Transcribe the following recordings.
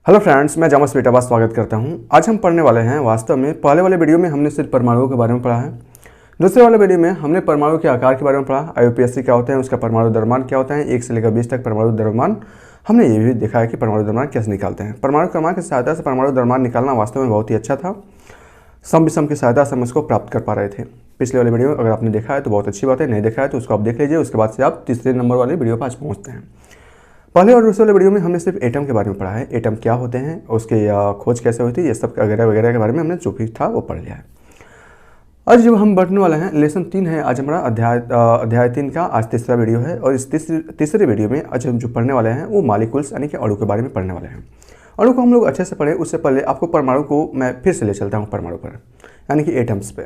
Hello friends, मैं जामस बेटाबा स्वागत करता हूं। आज हम पढ़ने वाले हैं, वास्तव में पहले वाले वीडियो में हमने सिर्फ परमाणुओं के बारे में पढ़ा है। दूसरे वाले वीडियो में हमने परमाणु के आकार के बारे में पढ़ा, आईयूपीएससी क्या होते हैं, उसका परमाणु द्रव्यमान क्या होता है, 1 से लेकर 20 तक परमाणु द्रव्यमान। हमने ये भी देखा है कि परमाणु द्रव्यमान कैसे निकालते हैं। परमाणु क्रमांक की सहायता से परमाणु द्रव्यमान निकालना वास्तव में बहुत ही अच्छा था। सम विषम की सहायता से हम इसको प्राप्त कर पा रहे थे। पिछले वाले वीडियो अगर आपने देखा है तो बहुत अच्छी बात है, नहीं देखा है तो उसको आप देख लीजिए। उसके बाद से आप तीसरे नंबर वाले वीडियो पर आज पहुँचते हैं। पहले और दूसरे वाले वीडियो में हमने सिर्फ एटम के बारे में पढ़ा है, एटम क्या होते हैं, उसके खोज कैसे होती है, ये सब वगैरह वगैरह के बारे में हमने जो भी था वो पढ़ लिया है। आज जब हम बढ़ने वाले हैं, लेसन 3 है आज हमारा अध्याय 3 का आज तीसरा वीडियो है। और इस तीसरे वीडियो में आज हम जो पढ़ने वाले हैं वो मॉलिक्यूल्स यानी कि अणु के बारे में पढ़ने वाले हैं। अणु को हम लोग अच्छे से पढ़े, उससे पहले आपको परमाणु को मैं फिर से ले चलता हूँ परमाणु पर, यानी कि एटम्स पे।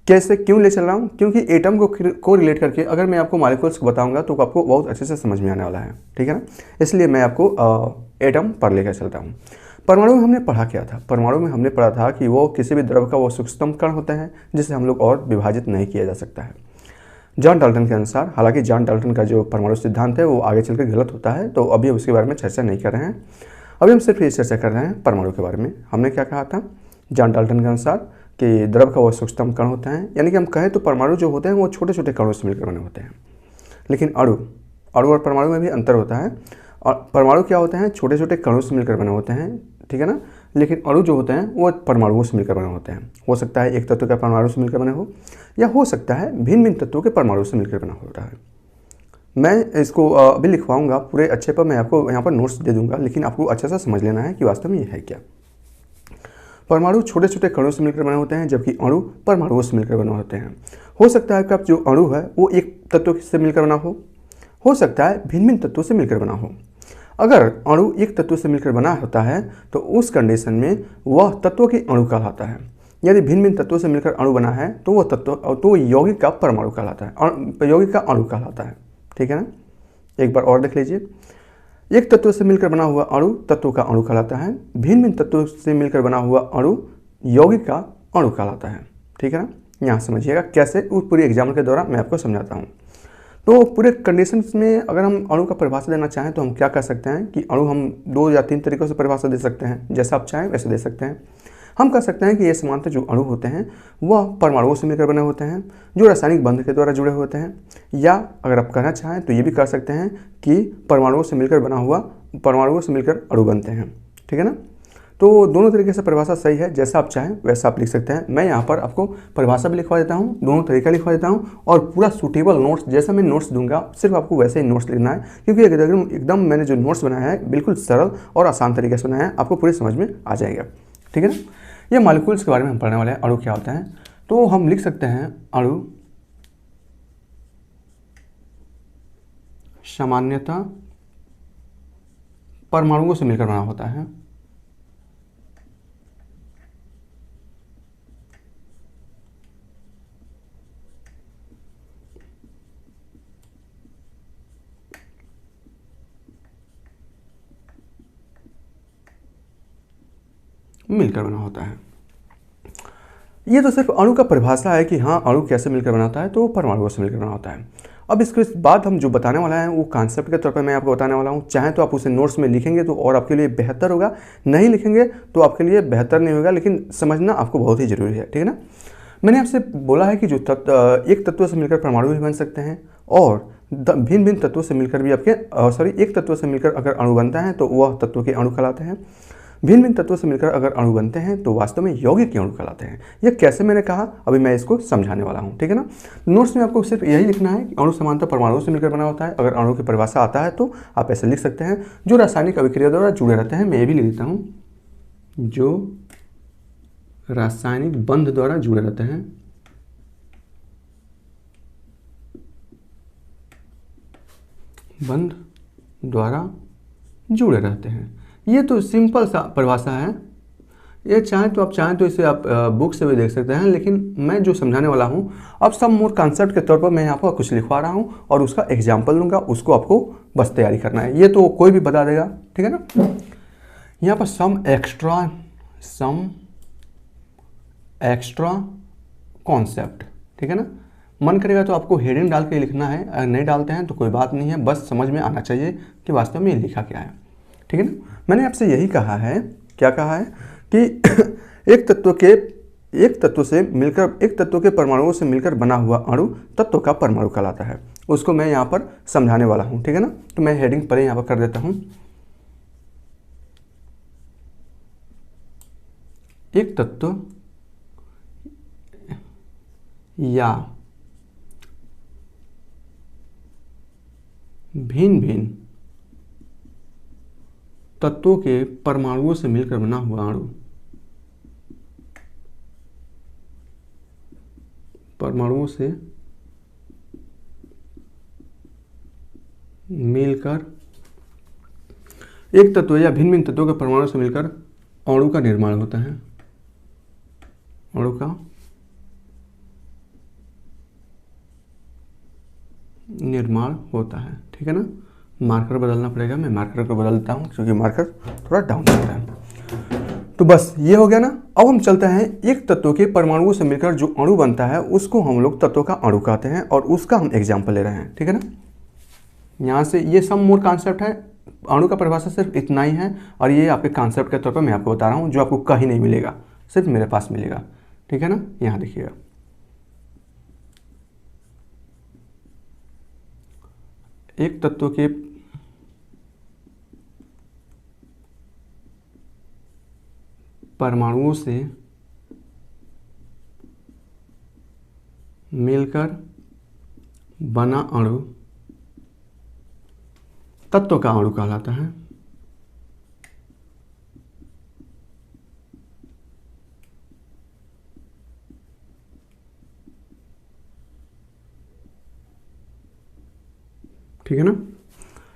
कैसे, क्यों ले चल रहा हूँ? क्योंकि एटम को रिलेट करके अगर मैं आपको मॉलिक्यूल्स को बताऊंगा तो आपको बहुत अच्छे से समझ में आने वाला है, ठीक है ना। इसलिए मैं आपको एटम पर लेकर चलता हूँ। परमाणु में हमने पढ़ा क्या था? परमाणु में हमने पढ़ा था कि वो किसी भी द्रव का वो सूक्ष्मतम कण होता है जिसे हम लोग और विभाजित नहीं किया जा सकता है जॉन डाल्टन के अनुसार। हालांकि जॉन डाल्टन का जो परमाणु सिद्धांत है वो आगे चलकर गलत होता है, तो अभी उसके बारे में चर्चा नहीं कर रहे हैं। अभी हम सिर्फ ये चर्चा कर रहे हैं परमाणु के बारे में। हमने क्या कहा था जॉन डाल्टन के अनुसार कि द्रव का वो सूक्ष्मतम कण होता है, यानी कि हम कहें तो परमाणु जो होते हैं वो छोटे छोटे कणों से मिलकर बने होते हैं। लेकिन अणु और परमाणु में भी अंतर होता है। और परमाणु क्या होते हैं? छोटे छोटे कणों से मिलकर बने होते हैं, ठीक है ना। लेकिन अणु जो होते हैं वो परमाणुओं से मिलकर बने होते हैं। हो सकता है एक तत्व के परमाणु से मिलकर बने हो, या हो सकता है भिन्न भिन्न तत्वों के परमाणु से मिलकर बना होता है। मैं इसको अभी लिखवाऊंगा पूरे अच्छे पर, मैं आपको यहाँ पर नोट्स दे दूंगा, लेकिन आपको अच्छे से समझ लेना है कि वास्तव में ये है क्या। परमाणु छोटे छोटे कणों से मिलकर बने होते हैं, जबकि अणु परमाणुओं से मिलकर बने होते हैं। हो सकता है कि जो अणु है वो एक तत्व से मिलकर बना हो सकता है भिन्न भिन्न तत्वों से मिलकर बना हो। अगर अणु एक तत्व से मिलकर बना होता है तो उस कंडीशन में वह तत्व की अणु कहलाता है। यदि भिन्न भिन्न तत्वों से मिलकर अणु बना है तो वह तत्व तो यौगिक का परमाणु कहलाता है, यौगिक का अणु कहलाता है, ठीक है ना। एक बार और देख लीजिए। एक तत्व से मिलकर बना हुआ अणु तत्व का अणु कहलाता है, भिन्न भिन्न तत्वों से मिलकर बना हुआ अणु यौगिक का अणु कहलाता है, ठीक है ना। यहाँ समझिएगा कैसे, उस पूरी एग्जाम्पल के द्वारा मैं आपको समझाता हूँ। तो पूरे कंडीशंस में अगर हम अणु का परिभाषा देना चाहें तो हम क्या कर सकते हैं कि अणु हम 2 या 3 तरीकों से परिभाषा दे सकते हैं, जैसा आप चाहें वैसे दे सकते हैं। हम कह सकते हैं कि ये समानतः जो अणु होते हैं वह परमाणुओं से मिलकर बने होते हैं जो रासायनिक बंध के द्वारा जुड़े होते हैं, या अगर आप कहना चाहें तो ये भी कर सकते हैं कि परमाणुओं से मिलकर अणु बनते हैं, ठीक है ना। तो दोनों तरीके से परिभाषा सही है, जैसा आप चाहें वैसा आप लिख सकते हैं। मैं यहाँ पर आपको परिभाषा भी लिखवा देता हूँ, दोनों तरीका लिखवा देता हूँ, और पूरा सूटेबल नोट्स जैसा मैं नोट्स दूंगा सिर्फ आपको वैसे ही नोट्स लिखना है, क्योंकि एकदम मैंने जो नोट्स बनाया है बिल्कुल सरल और आसान तरीके से बनाया है, आपको पूरी समझ में आ जाएगा, ठीक है ना। ये मॉलिक्यूल्स के बारे में हम पढ़ने वाले हैं। अणु क्या होता है? तो हम लिख सकते हैं अणु सामान्यतः परमाणुओं से मिलकर बना होता है। मिलकर बना होता है। ये तो सिर्फ अणु का परिभाषा है कि हाँ अणु कैसे मिलकर बनाता है, तो परमाणुओं से मिलकर बना होता है। अब इसके बाद हम जो बताने वाला है वो कॉन्सेप्ट के तौर पर मैं आपको बताने वाला हूँ। चाहे तो आप उसे नोट्स में लिखेंगे तो और आपके लिए बेहतर होगा, नहीं लिखेंगे तो आपके लिए बेहतर नहीं होगा, लेकिन समझना आपको बहुत ही जरूरी है, ठीक है ना। मैंने आपसे बोला है कि जो एक तत्व से मिलकर परमाणु भी बन सकते हैं, और भिन्न भिन्न तत्वों से मिलकर भी एक तत्व से मिलकर अगर अणु बनता है तो वह तत्व के अणु कहलाते हैं। भिन्न भिन्न तत्वों से मिलकर अगर अणु बनते हैं तो वास्तव में यौगिक के अणु कहलाते हैं। यह कैसे मैंने कहा अभी मैं इसको समझाने वाला हूँ, ठीक है ना। नोट्स में आपको सिर्फ यही लिखना है कि अणु समानतः परमाणुओं से मिलकर बना होता है। अगर अणु की परिभाषा आता है तो आप ऐसे लिख सकते हैं, जो रासायनिक अभिक्रिया द्वारा जुड़े रहते हैं। मैं ये भी लिख देता हूँ, जो रासायनिक बंध द्वारा जुड़े रहते हैं, बंध द्वारा जुड़े रहते हैं। ये तो सिंपल सा परिभाषा है। ये चाहें तो इसे आप बुक से भी देख सकते हैं, लेकिन मैं जो समझाने वाला हूँ अब सब मोर कॉन्सेप्ट के तौर पर मैं यहाँ पर कुछ लिखवा रहा हूँ और उसका एग्जाम्पल दूंगा, उसको आपको बस तैयारी करना है। ये तो कोई भी बता देगा, ठीक है ना। यहाँ पर सम एक्स्ट्रा कॉन्सेप्ट, ठीक है ना। मन करेगा तो आपको हेडिंग डाल के लिखना है, अगर नहीं डालते हैं तो कोई बात नहीं है, बस समझ में आना चाहिए कि वास्तव में ये लिखा क्या है, ठीक है ना। मैंने आपसे यही कहा है, क्या कहा है कि एक तत्व के परमाणुओं से मिलकर बना हुआ अणु तत्व का परमाणु कहलाता है। उसको मैं यहाँ पर समझाने वाला हूँ, ठीक है ना। तो मैं हेडिंग पहले यहाँ पर कर देता हूँ। एक तत्व या भिन्न भिन्न तत्वों के परमाणुओं से मिलकर बना हुआ अणु परमाणुओं से मिलकर एक तत्व या भिन्न भिन्न तत्वों के परमाणुओं से मिलकर अणु का निर्माण होता है। अणु का निर्माण होता है, ठीक है ना। मार्कर बदलना पड़ेगा, मैं मार्कर को बदल देता हूँ क्योंकि मार्कर थोड़ा डाउन होता है। तो बस ये हो गया ना। अब हम चलते हैं, एक तत्व के परमाणुओं से मिलकर जो अणु बनता है उसको हम लोग तत्व का अणु कहते हैं और उसका हम एग्जाम्पल ले रहे हैं, ठीक है ना। यहाँ से ये सब मोर कॉन्सेप्ट है, अणु का परिभाषा सिर्फ इतना ही है और ये आपके कॉन्सेप्ट के तौर पर मैं आपको बता रहा हूँ, जो आपको कहीं नहीं मिलेगा, सिर्फ मेरे पास मिलेगा, ठीक है ना। यहाँ देखिएगा, एक तत्व के परमाणुओं से मिलकर बना अणु तत्व का अणु कहलाता है। ठीक है ना।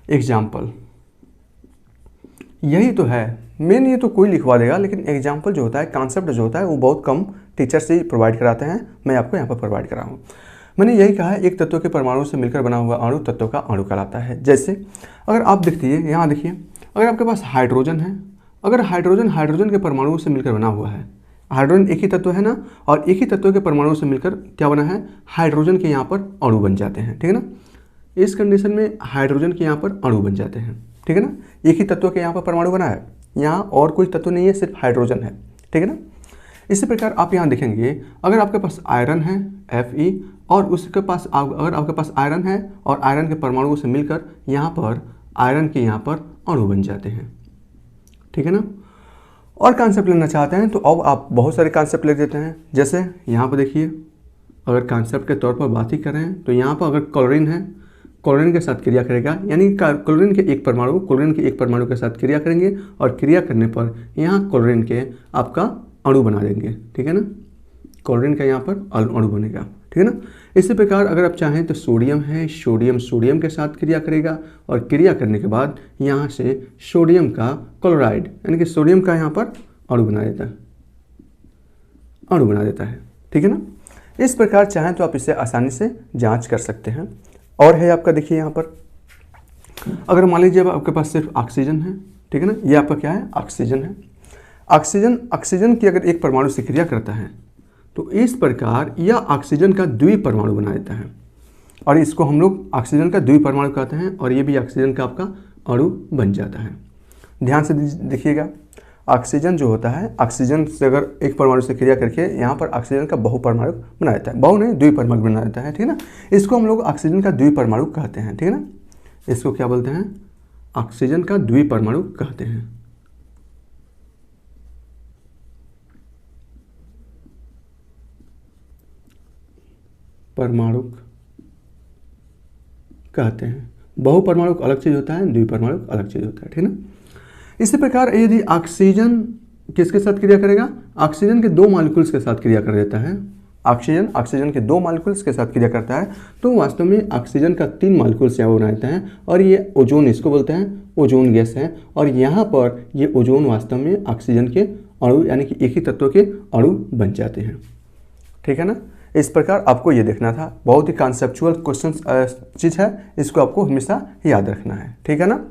एग्जाम्पल यही तो है मेन, ये तो कोई लिखवा देगा, लेकिन एग्जाम्पल जो होता है, कॉन्सेप्ट जो होता है, वो बहुत कम टीचर से प्रोवाइड कराते हैं। मैं आपको यहाँ पर प्रोवाइड करा हूँ। मैंने यही कहा है, एक तत्व के परमाणु से मिलकर बना हुआ अणु तत्व का अणु कहलाता है। जैसे अगर आप देखिए, यहाँ देखिए, अगर आपके पास हाइड्रोजन है, अगर हाइड्रोजन के परमाणुओं से मिलकर बना हुआ है, हाइड्रोजन एक ही तत्व है ना, और एक ही तत्व के परमाणुओं से मिलकर क्या बना है, हाइड्रोजन के यहाँ पर अणु बन जाते हैं, ठीक है ना। इस कंडीशन में हाइड्रोजन के यहाँ पर अणु बन जाते हैं, ठीक है ना। एक ही तत्व के यहाँ पर परमाणु बना है, यहाँ और कोई तत्व नहीं है, सिर्फ हाइड्रोजन है, ठीक है ना। इसी प्रकार आप यहाँ देखेंगे, अगर आपके पास आयरन है Fe, और उसके पास अगर आपके पास आयरन है और आयरन के परमाणुओं से मिलकर यहाँ पर आयरन के यहाँ पर अणु बन जाते हैं, ठीक है ना। और कॉन्सेप्ट लेना चाहते हैं तो अब आप बहुत सारे कॉन्सेप्ट ले देते हैं। जैसे यहाँ पर देखिए, अगर कॉन्सेप्ट के तौर पर बात ही कर रहे हैं तो यहाँ पर अगर क्लोरीन है, क्लोरीन के साथ क्रिया करेगा, यानी क्लोरीन के एक परमाणु के साथ क्रिया करेंगे और क्रिया करने पर यहाँ क्लोरीन के आपका अणु बना देंगे, ठीक है ना। क्लोरीन का यहाँ पर अणु बनेगा, ठीक है ना। इसी प्रकार अगर आप चाहें तो सोडियम है, सोडियम के साथ क्रिया करेगा और क्रिया करने के बाद यहाँ से सोडियम का क्लोराइड, यानी कि सोडियम का यहाँ पर अणु बना देता है, ठीक है ना। इस प्रकार चाहें तो आप इसे आसानी से जांच कर सकते हैं। और है आपका, देखिए यहाँ पर, अगर मान लीजिए आपके पास सिर्फ ऑक्सीजन है, ठीक है ना, ये आपका क्या है, ऑक्सीजन है। ऑक्सीजन की अगर एक परमाणु से क्रिया करता है तो इस प्रकार यह ऑक्सीजन का द्विपरमाणु बना देता है और इसको हम लोग ऑक्सीजन का द्विपरमाणु कहते हैं और ये भी ऑक्सीजन का आपका अणु बन जाता है। ध्यान से देखिएगा, ऑक्सीजन जो होता है, ऑक्सीजन से अगर एक परमाणु से क्रिया करके यहाँ पर ऑक्सीजन का बहुपरमाणु बना देता है, बहु नहीं द्विपरमाणु बना देता है, ठीक है ना। इसको हम लोग ऑक्सीजन का द्विपरमाणु कहते हैं, ठीक है ना। इसको क्या बोलते हैं, ऑक्सीजन का द्विपरमाणु कहते हैं। परमाणु कहते हैं। बहुपरमाणु अलग चीज होता है, द्विपरमाणु अलग चीज होता है, ठीक है ना। इसी प्रकार यदि ऑक्सीजन किसके साथ क्रिया करेगा, ऑक्सीजन के 2 मॉलिक्यूल्स के साथ क्रिया कर देता है, ऑक्सीजन के 2 मॉलिक्यूल्स के साथ क्रिया करता है तो वास्तव में ऑक्सीजन का 3 मॉलिक्यूल्स यहाँ बना देता है और ये ओजोन, इसको बोलते हैं ओजोन गैस है। और यहाँ पर ये ओजोन वास्तव में ऑक्सीजन के अणु, यानी कि एक ही तत्व के अणु बन जाते हैं, ठीक है ना। इस प्रकार आपको ये देखना था, बहुत ही कॉन्सेप्चुअल क्वेश्चन चीज़ है, इसको आपको हमेशा याद रखना है, ठीक है ना।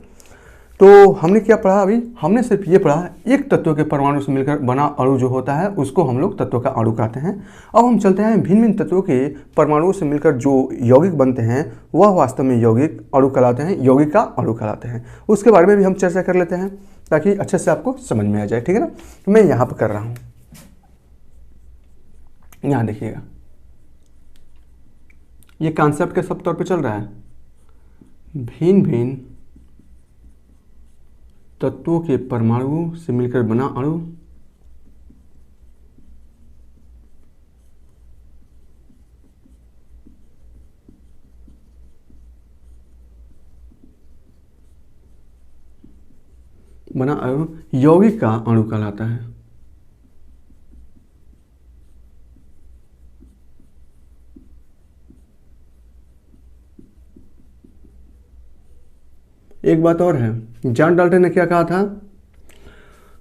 तो हमने क्या पढ़ा अभी, हमने सिर्फ ये पढ़ा एक तत्व के परमाणु से मिलकर बना अणु जो होता है उसको हम लोग तत्व का अणु कहते हैं। अब हम चलते हैं भिन्न भिन्न तत्वों के परमाणुओं से मिलकर जो यौगिक बनते हैं वह वास्तव में यौगिक अणु कहलाते हैं, यौगिक का अणु कहलाते हैं। उसके बारे में भी हम चर्चा कर लेते हैं ताकि अच्छे से आपको समझ में आ जाए, ठीक है ना। तो मैं यहाँ पर कर रहा हूँ, यहाँ देखिएगा ये कॉन्सेप्ट के सब तौर पे चल रहा है, भिन्न भिन्न तत्वों के परमाणुओं से मिलकर बना अणु यौगिक का अणु कहलाता है। एक बात और है, जॉन डाल्टन ने क्या कहा था,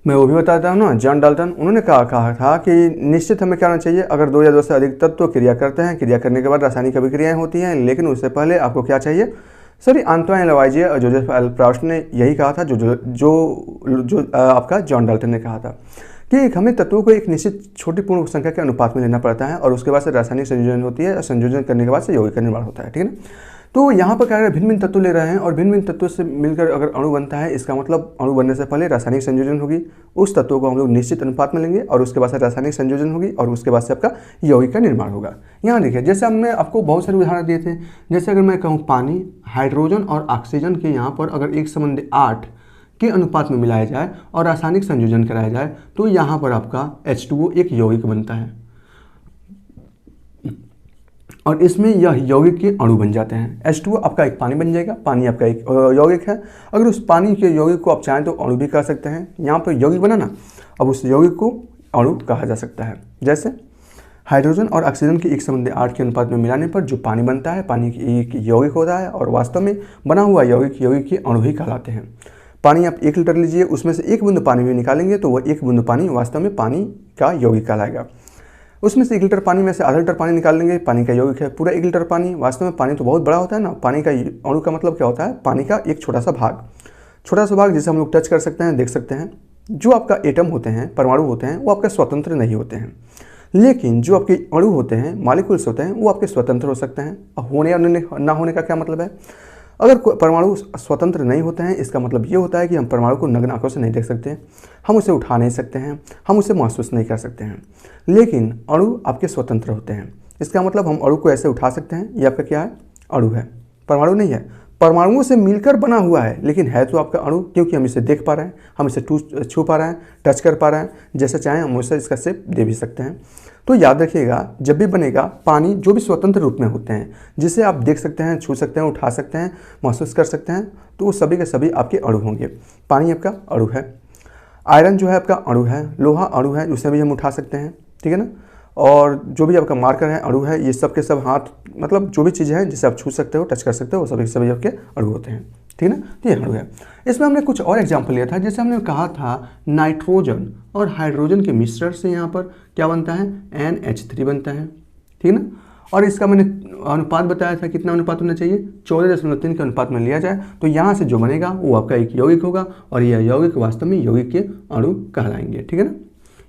मैं वो भी बताता हूँ ना। जॉन डाल्टन उन्होंने कहा था कि निश्चित हमें क्या होना चाहिए, अगर दो या दो से अधिक तत्व क्रिया करते हैं, क्रिया करने के बाद रासायनिक अभिक्रियाएं होती हैं, लेकिन उससे पहले आपको क्या चाहिए। सॉरी, आंतोइन लवाइजिए और जोसेफ एल प्राउस्ट ने यही कहा था, जो आपका जॉन डाल्टन ने कहा था कि हमें तत्वों को एक निश्चित छोटी पूर्ण संख्या के अनुपात में लेना पड़ता है और उसके बाद से रासायनिक संयोजन होती है और संयोजन करने के बाद से यौगिक का निर्माण होता है, ठीक है ना। तो यहाँ पर क्या है, भिन्न भिन्न तत्व ले रहे हैं और भिन्न भिन्न तत्वों से मिलकर अगर अणु बनता है, इसका मतलब अणु बनने से पहले रासायनिक संयोजन होगी, उस तत्वों को हम लोग निश्चित अनुपात में लेंगे और उसके बाद से रासायनिक संयोजन होगी और उसके बाद से आपका यौगिक का निर्माण होगा। यहाँ देखिए, जैसे हमने आपको बहुत सारे उदाहरण दिए थे, जैसे अगर मैं कहूँ पानी, हाइड्रोजन और ऑक्सीजन के यहाँ पर अगर 1:8 के अनुपात में मिलाया जाए और रासायनिक संयोजन कराया जाए तो यहाँ पर आपका H2O एक यौगिक बनता है और इसमें यह यौगिक के अणु बन जाते हैं। H2O आपका एक पानी बन जाएगा, पानी आपका एक यौगिक है। अगर उस पानी के यौगिक को आप चाहें तो अणु भी कह सकते हैं, यहाँ पर यौगिक बना ना, अब उस यौगिक को अणु कहा जा सकता है। जैसे हाइड्रोजन और ऑक्सीजन के 1:8 के अनुपात में मिलाने पर जो पानी बनता है, पानी की एक यौगिक होता है और वास्तव में बना हुआ यौगिक के अणु ही कहलाते हैं। पानी आप 1 लीटर लीजिए, उसमें से 1 बूंद पानी भी निकालेंगे तो वह 1 बूंद पानी वास्तव में पानी का यौगिक कहलाएगा। उसमें से 1 लीटर पानी में से आधा लीटर पानी निकाल लेंगे, पानी का यौगिक है पूरा 1 लीटर पानी। वास्तव में पानी तो बहुत बड़ा होता है ना, पानी का अणु का मतलब क्या होता है, पानी का एक छोटा सा भाग जिसे हम लोग टच कर सकते हैं, देख सकते हैं। जो आपका एटम होते हैं, परमाणु होते हैं, वो आपके स्वतंत्र नहीं होते हैं, लेकिन जो आपके अणु होते हैं, मॉलिक्यूल्स होते हैं, वो आपके स्वतंत्र हो सकते हैं। होने या ना होने का क्या मतलब है, अगर परमाणु स्वतंत्र नहीं होते हैं, इसका मतलब ये होता है कि हम परमाणु को नग्न आंखों से नहीं देख सकते, हम उसे उठा नहीं सकते हैं, हम उसे महसूस नहीं कर सकते हैं, लेकिन अणु आपके स्वतंत्र होते हैं। इसका मतलब हम अणु को ऐसे उठा सकते हैं, ये आपका क्या है, अणु है, परमाणु नहीं है। परमाणुओं से मिलकर बना हुआ है लेकिन है तो आपका अणु, क्योंकि हम इसे देख पा रहे हैं, हम इसे छू पा रहे हैं, टच कर पा रहे हैं, जैसे चाहें हम उसे इसका शेप दे भी सकते हैं। तो याद रखिएगा, जब भी बनेगा पानी, जो भी स्वतंत्र रूप में होते हैं, जिसे आप देख सकते हैं, छू सकते हैं, उठा सकते हैं, महसूस कर सकते हैं, तो वो सभी के सभी आपके अणु होंगे। पानी आपका अणु है, आयरन जो है आपका अणु है, लोहा अणु है, उसे भी हम उठा सकते हैं, ठीक है ना। और जो भी आपका मार्कर है अणु है, ये सब के सब हाथ, मतलब जो भी चीज़ें हैं जिसे आप छू सकते हो, टच कर सकते हो, वो सभी के सभी आपके अणु होते हैं, ठीक है ना। तो ये अणु है। इसमें हमने कुछ और एग्जाम्पल लिया था, जैसे हमने कहा था नाइट्रोजन और हाइड्रोजन के मिश्रण से यहाँ पर क्या बनता है, NH3 बनता है, ठीक है ना। और इसका मैंने अनुपात बताया था, कितना अनुपात होना चाहिए, 14.3 के अनुपात में लिया जाए तो यहाँ से जो बनेगा वो आपका एक यौगिक होगा और यह यौगिक वास्तव में यौगिक के अणु कहलाएंगे, ठीक है ना।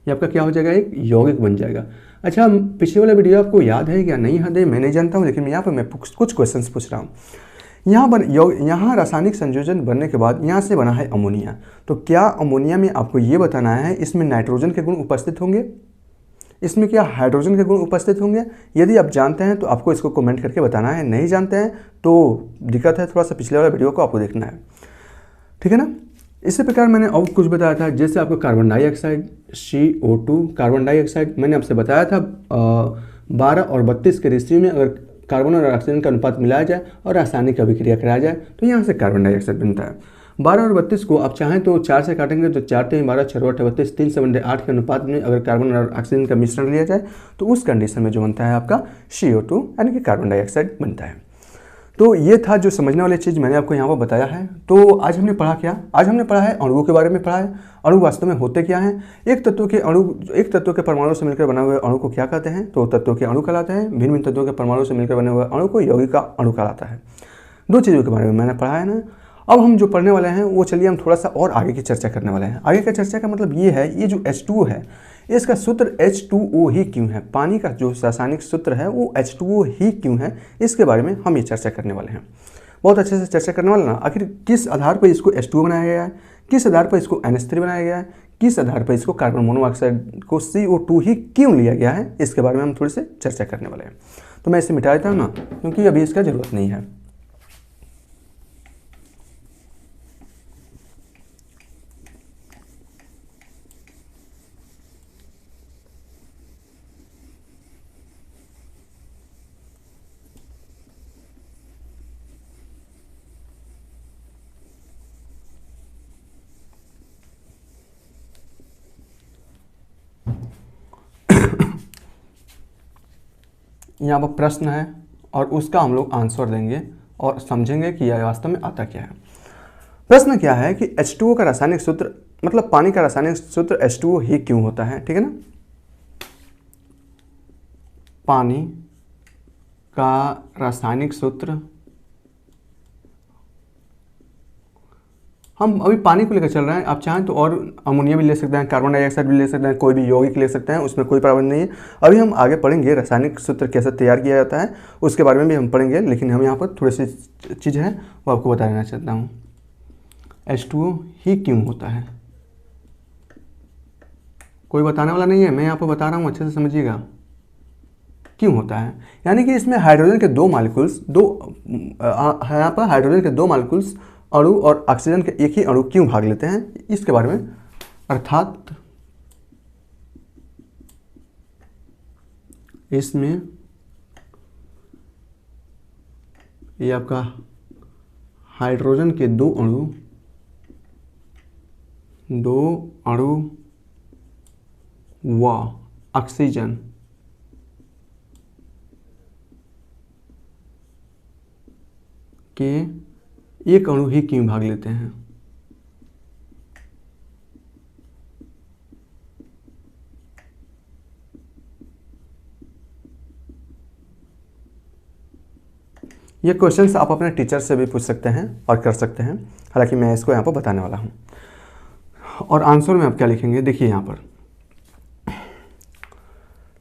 ये आपका क्या हो जाएगा, एक यौगिक बन जाएगा। अच्छा, पिछले वाला वीडियो आपको याद है या नहीं याद है, मैं नहीं जानता हूँ, लेकिन यहाँ पर मैं कुछ क्वेश्चंस पूछ रहा हूँ। यहाँ रासायनिक संयोजन बनने के बाद यहाँ से बना है अमोनिया, तो क्या अमोनिया में आपको ये बताना है इसमें नाइट्रोजन के गुण उपस्थित होंगे, इसमें क्या हाइड्रोजन के गुण उपस्थित होंगे। यदि आप जानते हैं तो आपको इसको कमेंट करके बताना है, नहीं जानते हैं तो दिक्कत है, थोड़ा सा पिछले वाला वीडियो को आपको देखना है, ठीक है ना। इसी प्रकार मैंने और कुछ बताया था, जैसे आपको carbon dioxide CO2, carbon dioxide मैंने आपसे बताया था 12 और 32 के रेशियो में अगर कार्बन और ऑक्सीजन का अनुपात मिलाया जाए और रासायनिक अभिक्रिया कराया जाए तो यहाँ से कार्बन डाइऑक्साइड बनता है। 12 और 32 को आप चाहें तो 4 से काटेंगे तो 4 3 12 6 8 32 3/8 के अनुपात में अगर कार्बन और ऑक्सीजन का मिश्रण लिया जाए तो उस कंडीशन में जो बनता है आपका CO2 यानी कि कार्बन डाइऑक्साइड बनता है। तो ये था जो समझने वाली चीज़ मैंने आपको यहाँ पर बताया है। तो आज हमने पढ़ा क्या, आज हमने पढ़ा है अणुओं के बारे में पढ़ा है। अणु वास्तव में होते क्या हैं, एक तत्व के परमाणु से मिलकर बने हुए अणु को क्या कहते हैं, तो तत्वों के अणु कहलाते हैं। भिन्न भिन्न तत्वों के परमाणु से मिलकर बने हुए अणु को यौगिक का अणु कहलाता है। 2 चीज़ों के बारे में मैंने पढ़ा है ना। अब हम जो पढ़ने वाले हैं वो चलिए हम थोड़ा सा और आगे की चर्चा करने वाले हैं। आगे का चर्चा का मतलब ये है, ये जो H2O है इसका सूत्र H2O ही क्यों है, पानी का जो रासायनिक सूत्र है वो H2O ही क्यों है, इसके बारे में हम ये चर्चा करने वाले हैं। बहुत अच्छे से चर्चा करने वाले ना। आखिर किस आधार पर इसको H2O बनाया गया है, किस आधार पर इसको NH3 बनाया गया है, किस आधार पर इसको कार्बन मोनोऑक्साइड को CO2 ही क्यों लिया गया है, इसके बारे में हम थोड़ी सी चर्चा करने वाले हैं। तो मैं इसे मिटा देता हूँ ना, क्योंकि अभी इसका ज़रूरत नहीं है। यहाँ पर प्रश्न है और उसका हम लोग आंसर देंगे और समझेंगे कि यह वास्तव में आता क्या है। प्रश्न क्या है कि H2O का रासायनिक सूत्र, मतलब पानी का रासायनिक सूत्र H2O ही क्यों होता है, ठीक है ना। पानी का रासायनिक सूत्र, हम अभी पानी को लेकर चल रहे हैं, आप चाहें तो और अमोनिया भी ले सकते हैं, कार्बन डाइऑक्साइड भी ले सकते हैं, कोई भी यौगिक ले सकते हैं, उसमें कोई प्रॉब्लम नहीं है। अभी हम आगे पढ़ेंगे रासायनिक सूत्र कैसे तैयार किया जाता है, उसके बारे में भी हम पढ़ेंगे, लेकिन हम यहाँ पर थोड़ी सी चीज़ है वो आपको बता देना चाहता हूँ। H2O ही क्यों होता है, कोई बताने वाला नहीं है, मैं यहाँ पर बता रहा हूँ, अच्छे से समझिएगा क्यों होता है। यानी कि इसमें हाइड्रोजन के दो मॉलिक्यूल्स, यहाँ पर हाइड्रोजन के दो मॉलिक्यूल्स अणु और ऑक्सीजन के एक ही अणु क्यों भाग लेते हैं, इसके बारे में। अर्थात इसमें ये आपका हाइड्रोजन के दो अणु व ऑक्सीजन के एक अणु ही क्यों भाग लेते हैं। ये क्वेश्चंस आप अपने टीचर से भी पूछ सकते हैं और कर सकते हैं, हालांकि मैं इसको यहाँ पर बताने वाला हूँ। और आंसर में आप क्या लिखेंगे, देखिए यहाँ पर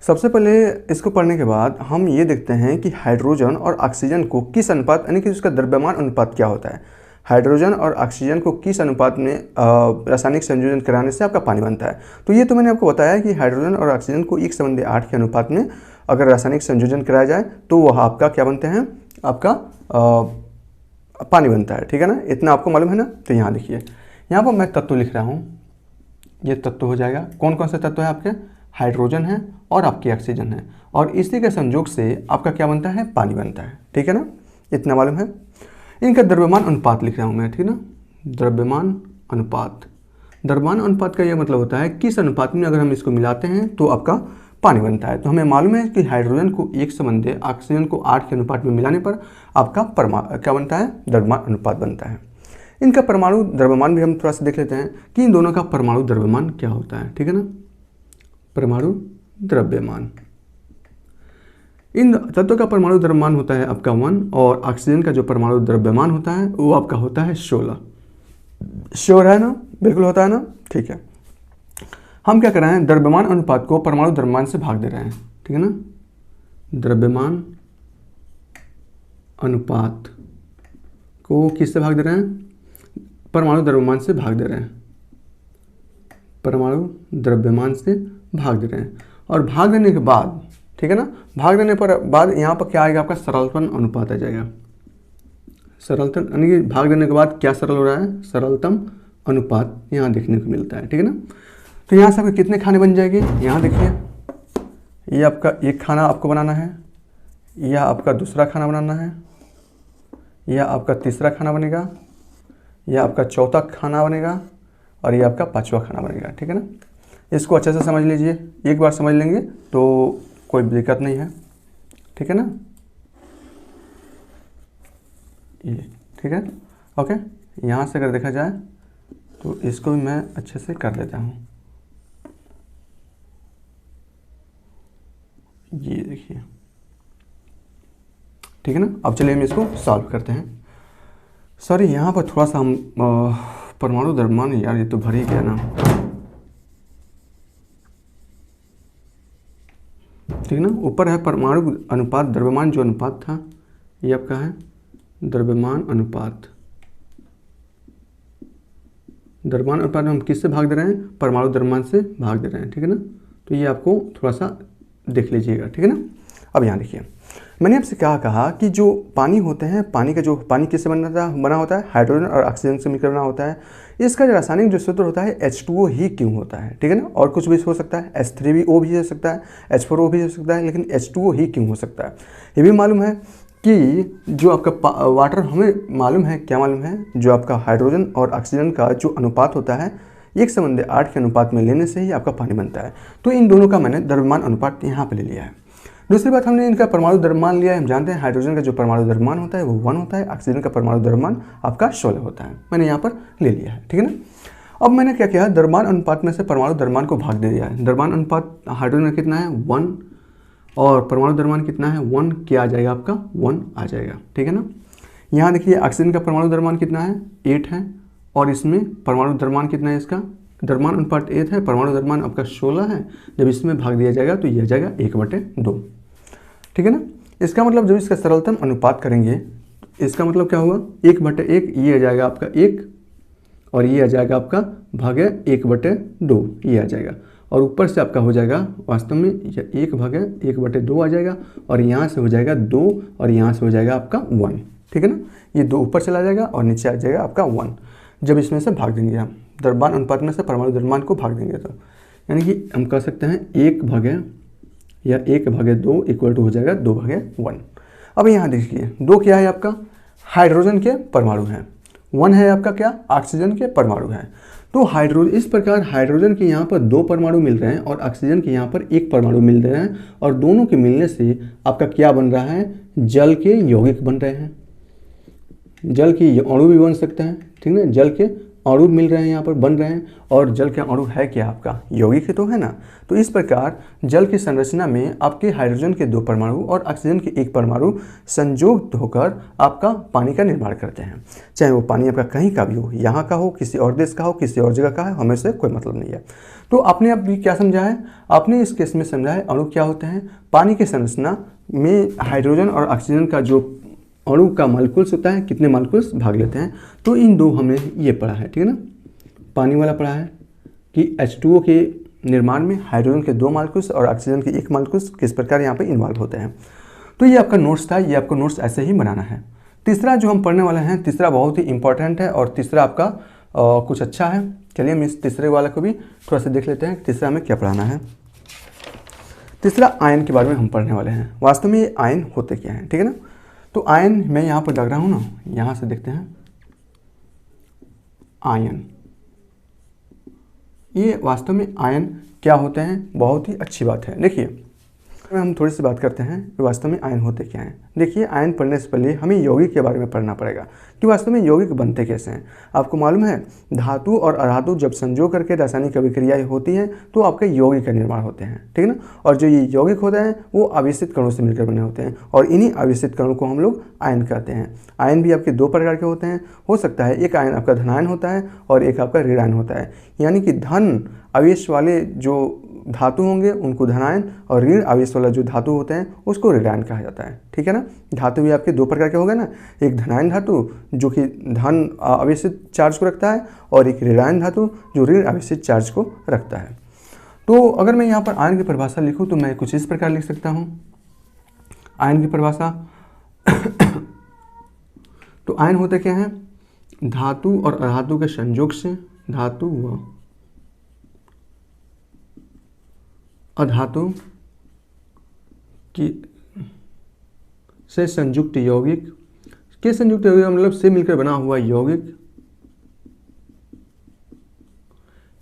सबसे पहले इसको पढ़ने के बाद हम ये देखते हैं कि हाइड्रोजन और ऑक्सीजन को किस अनुपात, यानी कि उसका द्रव्यमान अनुपात क्या होता है। हाइड्रोजन और ऑक्सीजन को किस अनुपात में रासायनिक संयोजन कराने से आपका पानी बनता है। तो ये तो मैंने आपको बताया कि हाइड्रोजन और ऑक्सीजन को 1:8 के अनुपात में अगर रासायनिक संयोजन कराया जाए तो वह आपका क्या बनते हैं, आपका पानी बनता है, ठीक है ना। इतना आपको मालूम है ना। तो यहाँ देखिए, यहाँ पर मैं तत्व लिख रहा हूँ, ये तत्व हो जाएगा। कौन कौन से तत्व है आपके, हाइड्रोजन है और आपकी ऑक्सीजन है, और इसी के संयोग से आपका क्या बनता है, पानी बनता है, ठीक है ना। इतना मालूम है। इनका द्रव्यमान अनुपात लिख रहा हूँ मैं, ठीक है ना। द्रव्यमान अनुपात, द्रव्यमान अनुपात का यह मतलब होता है किस अनुपात में अगर हम इसको मिलाते हैं तो आपका पानी बनता है। तो हमें मालूम है कि हाइड्रोजन को 1 ऑक्सीजन को 8 के अनुपात में मिलाने पर आपका क्या बनता है, द्रव्यमान अनुपात बनता है। इनका परमाणु द्रव्यमान भी हम थोड़ा सा देख लेते हैं कि इन दोनों का परमाणु द्रव्यमान क्या होता है, ठीक है ना। परमाणु द्रव्यमान, इन तत्वों का परमाणु द्रव्यमान होता है आपका 1, और ऑक्सीजन का जो परमाणु द्रव्यमान होता है वो आपका होता है 16। श्योर है ना, बिल्कुल होता है ना, ठीक है। हम क्या कर रहे हैं, द्रव्यमान अनुपात को परमाणु द्रव्यमान से भाग दे रहे हैं, ठीक है ना। द्रव्यमान अनुपात को किससे भाग दे रहे हैं, परमाणु द्रव्यमान से भाग दे रहे हैं, परमाणु द्रव्यमान से भाग दे रहे हैं। और भाग देने के बाद, ठीक है ना, भाग देने पर बाद यहाँ पर क्या आएगा, आपका सरलतम अनुपात आ जाएगा। सरलतम यानी कि भाग देने के बाद क्या सरल हो रहा है, सरलतम अनुपात यहाँ देखने को मिलता है, ठीक है ना। तो यहाँ से आपके कितने खाने बन जाएंगे, यहाँ देखिए, ये आपका एक खाना आपको बनाना है, यह आपका दूसरा खाना बनाना है, यह आपका तीसरा खाना बनेगा, यह आपका चौथा खाना बनेगा, और ये आपका 5वां खाना बनेगा, ठीक है ना। इसको अच्छे से समझ लीजिए, एक बार समझ लेंगे तो कोई दिक्कत नहीं है, ठीक है ना। ये ठीक है, ओके। यहाँ से अगर देखा जाए तो इसको भी मैं अच्छे से कर देता हूँ। ये देखिए, ठीक है ना। अब चलिए हम इसको सॉल्व करते हैं। सॉरी, यहाँ पर थोड़ा सा हम परमाणु द्रव्यमान, यार ये तो भर ही गया ना, ठीक ना। ऊपर है परमाणु अनुपात द्रव्यमान, जो अनुपात था ये आपका है द्रव्यमान अनुपात। द्रव्यमान अनुपात में हम किससे भाग दे रहे हैं? परमाणु द्रव्यमान से भाग दे रहे हैं, ठीक है ना। तो ये आपको थोड़ा सा देख लीजिएगा, ठीक है ना। अब यहाँ देखिए, मैंने आपसे क्या कहा कि जो पानी होते हैं, पानी का जो पानी किससे बना होता है? हाइड्रोजन और ऑक्सीजन से मिलकर बना होता है। इसका जो रासायनिक जो सूत्र होता है H2O ही क्यों होता है, ठीक है ना। और कुछ भी हो सकता है, H3O भी हो सकता है, H4O भी हो सकता है, लेकिन H2O ही क्यों हो सकता है? ये भी मालूम है कि जो आपका वाटर, हमें मालूम है, क्या मालूम है, जो आपका हाइड्रोजन और ऑक्सीजन का जो अनुपात होता है 1:8 के अनुपात में लेने से ही आपका पानी बनता है। तो इन दोनों का मैंने द्रव्यमान अनुपात यहाँ पे ले लिया है। दूसरी बात, हमने इनका परमाणु द्रव्यमान लिया है। हम जानते हैं हाइड्रोजन का जो परमाणु द्रव्यमान होता है वो 1 होता है, ऑक्सीजन का परमाणु द्रव्यमान आपका 16 होता है। मैंने यहाँ पर ले लिया है, ठीक है ना। अब मैंने क्या किया, द्रव्यमान अनुपात में से परमाणु द्रव्यमान को भाग दे दिया है। द्रव्यमान अनुपात हाइड्रोजन का कितना है? 1, और परमाणु द्रव्यमान कितना है? 1। क्या आ जाएगा आपका? 1 आ जाएगा, ठीक है ना। यहाँ देखिए, ऑक्सीजन का परमाणु द्रव्यमान कितना है? 8 है, और इसमें परमाणु द्रव्यमान कितना है? इसका द्रव्यमान अनुपात 8 है, परमाणु द्रव्यमान आपका 16 है। जब इसमें भाग दिया जाएगा तो यह आ जाएगा 1/2, ठीक है ना। इसका मतलब जब इसका सरलतम अनुपात करेंगे, इसका मतलब क्या होगा? 1/1, ये आ जाएगा आपका 1, और ये आ जाएगा आपका भागे 1/2, ये आ जाएगा। और ऊपर से आपका हो जाएगा वास्तव में 1/1/2 आ जाएगा, और यहाँ से हो जाएगा 2, और यहाँ से हो जाएगा आपका 1, ठीक है ना। ये 2 ऊपर चला जाएगा और नीचे आ जाएगा आपका 1। जब इसमें से भाग देंगे हम, द्रव्यमान अनुपात में से परमाणु द्रव्यमान को भाग देंगे, तो यानी कि हम कह सकते हैं 1/2 इक्वल टू हो जाएगा 2/1। अब यहाँ देखिए, 2 क्या है आपका? हाइड्रोजन के परमाणु हैं, 1 है आपका क्या? ऑक्सीजन के परमाणु हैं। तो हाइड्रोजन, इस प्रकार हाइड्रोजन के यहाँ पर 2 परमाणु मिल रहे हैं और ऑक्सीजन के यहाँ पर 1 परमाणु मिल रहे हैं, और दोनों के मिलने से आपका क्या बन रहा है? जल के यौगिक बन रहे हैं। जल की अणु भी बन सकते हैं, ठीक है। जल के अणु मिल रहे हैं, यहाँ पर बन रहे हैं, और जल के अणु है क्या आपका? यौगिक तो है ना। तो इस प्रकार जल की संरचना में आपके हाइड्रोजन के 2 परमाणु और ऑक्सीजन के 1 परमाणु संयुक्त होकर आपका पानी का निर्माण करते हैं। चाहे वो पानी आपका कहीं का भी हो, यहाँ का हो, किसी और देश का हो, किसी और जगह का है, हमें से कोई मतलब नहीं है। तो आपने अभी क्या समझा है? आपने इस केस में समझा है अणु क्या होते हैं। पानी की संरचना में हाइड्रोजन और ऑक्सीजन का जो अणु का मॉलिक्यूल्स होता है, कितने मॉलिक्यूल्स भाग लेते हैं। तो इन 2 हमने ये पढ़ा है, ठीक है ना। पानी वाला पढ़ा है कि H2O के निर्माण में हाइड्रोजन के 2 मॉलिक्यूल्स और ऑक्सीजन के 1 मॉलिक्यूल्स किस प्रकार यहाँ पे इन्वॉल्व होते हैं। तो ये आपका नोट्स था, ये आपको नोट्स ऐसे ही बनाना है। तीसरा जो हम पढ़ने वाले हैं, तीसरा बहुत ही इंपॉर्टेंट है, और तीसरा आपका कुछ अच्छा है। चलिए हम इस तीसरे वाला को भी थोड़ा सा देख लेते हैं, तीसरा हमें क्या पढ़ाना है। तीसरा आयन के बारे में हम पढ़ने वाले हैं। वास्तव में ये आयन होते क्या हैं, ठीक है ना। तो आयन मैं यहाँ पर लग रहा हूँ ना, यहाँ से देखते हैं आयन। ये वास्तव में आयन क्या होते हैं, बहुत ही अच्छी बात है। देखिए, हम थोड़ी सी बात करते हैं कि वास्तव में आयन होते क्या हैं। देखिए, आयन पढ़ने से पहले हमें यौगिक के बारे में पढ़ना पड़ेगा कि वास्तव में यौगिक बनते कैसे हैं। आपको मालूम है, धातु और अधातु जब संजोग करके रासायनिक अभिक्रियाएं होती हैं तो आपके यौगिक का निर्माण होते हैं, ठीक है ना। और जो ये यौगिक होते हैं वो आवेशित कणों से मिलकर बने होते हैं, और इन्हीं आवेशित कणों को हम लोग आयन कहते हैं। आयन भी आपके 2 प्रकार के होते हैं। हो सकता है एक आयन आपका धनायन होता है और एक आपका ऋणायन होता है, यानी कि धन आवेश वाले जो धातु होंगे उनको धनायन, और ऋण आवेश वाला जो धातु होते हैं उसको ऋणायन कहा जाता है, ठीक है ना। धातु भी आपके 2 प्रकार के हो गए ना, एक धनायन धातु जो कि धन आवेशित चार्ज को रखता है, और एक ऋणायन धातु जो ऋण आवेशित चार्ज को रखता है। तो अगर मैं यहाँ पर आयन की परिभाषा लिखूँ तो मैं कुछ इस प्रकार लिख सकता हूँ आयन की परिभाषा। तो आयन होते क्या है? धातु और अधातु के संयोग से, धातु व अधातु की से संयुक्त यौगिक के संयुक्त यौगिक मतलब से मिलकर बना हुआ यौगिक,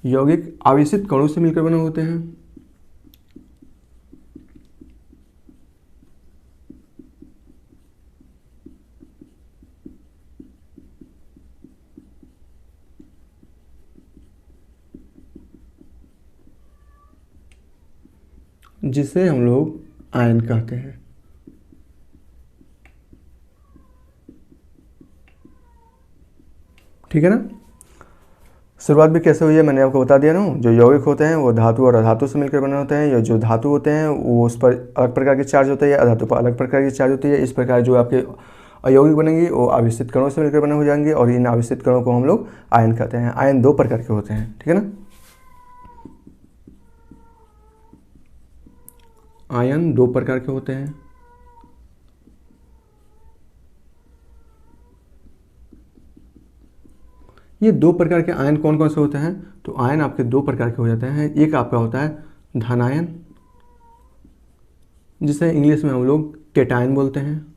यौगिक आवेशित कणों से मिलकर बने होते हैं। जिसे हम लोग आयन कहते हैं। ठीक है ना। शुरुआत भी कैसे हुई है मैंने आपको बता दिया ना। जो यौगिक होते हैं वो धातु और अधातु से मिलकर बने होते हैं, या जो धातु होते हैं वो उस पर अलग प्रकार की चार्ज होता है, या अधातु पर अलग प्रकार की चार्ज होती है। इस प्रकार जो आपके अयौगिक बनेंगे वो आवेशित कणों से मिलकर बने हो जाएंगे, और इन आवेशित कणों को हम लोग आयन कहते हैं। आयन दो प्रकार के होते हैं, ठीक है ना। आयन दो प्रकार के होते हैं। ये दो प्रकार के आयन कौन कौन से होते हैं? तो आयन आपके दो प्रकार के हो जाते हैं। एक आपका होता है धनायन, जिसे इंग्लिश में हम लोग केटायन बोलते हैं,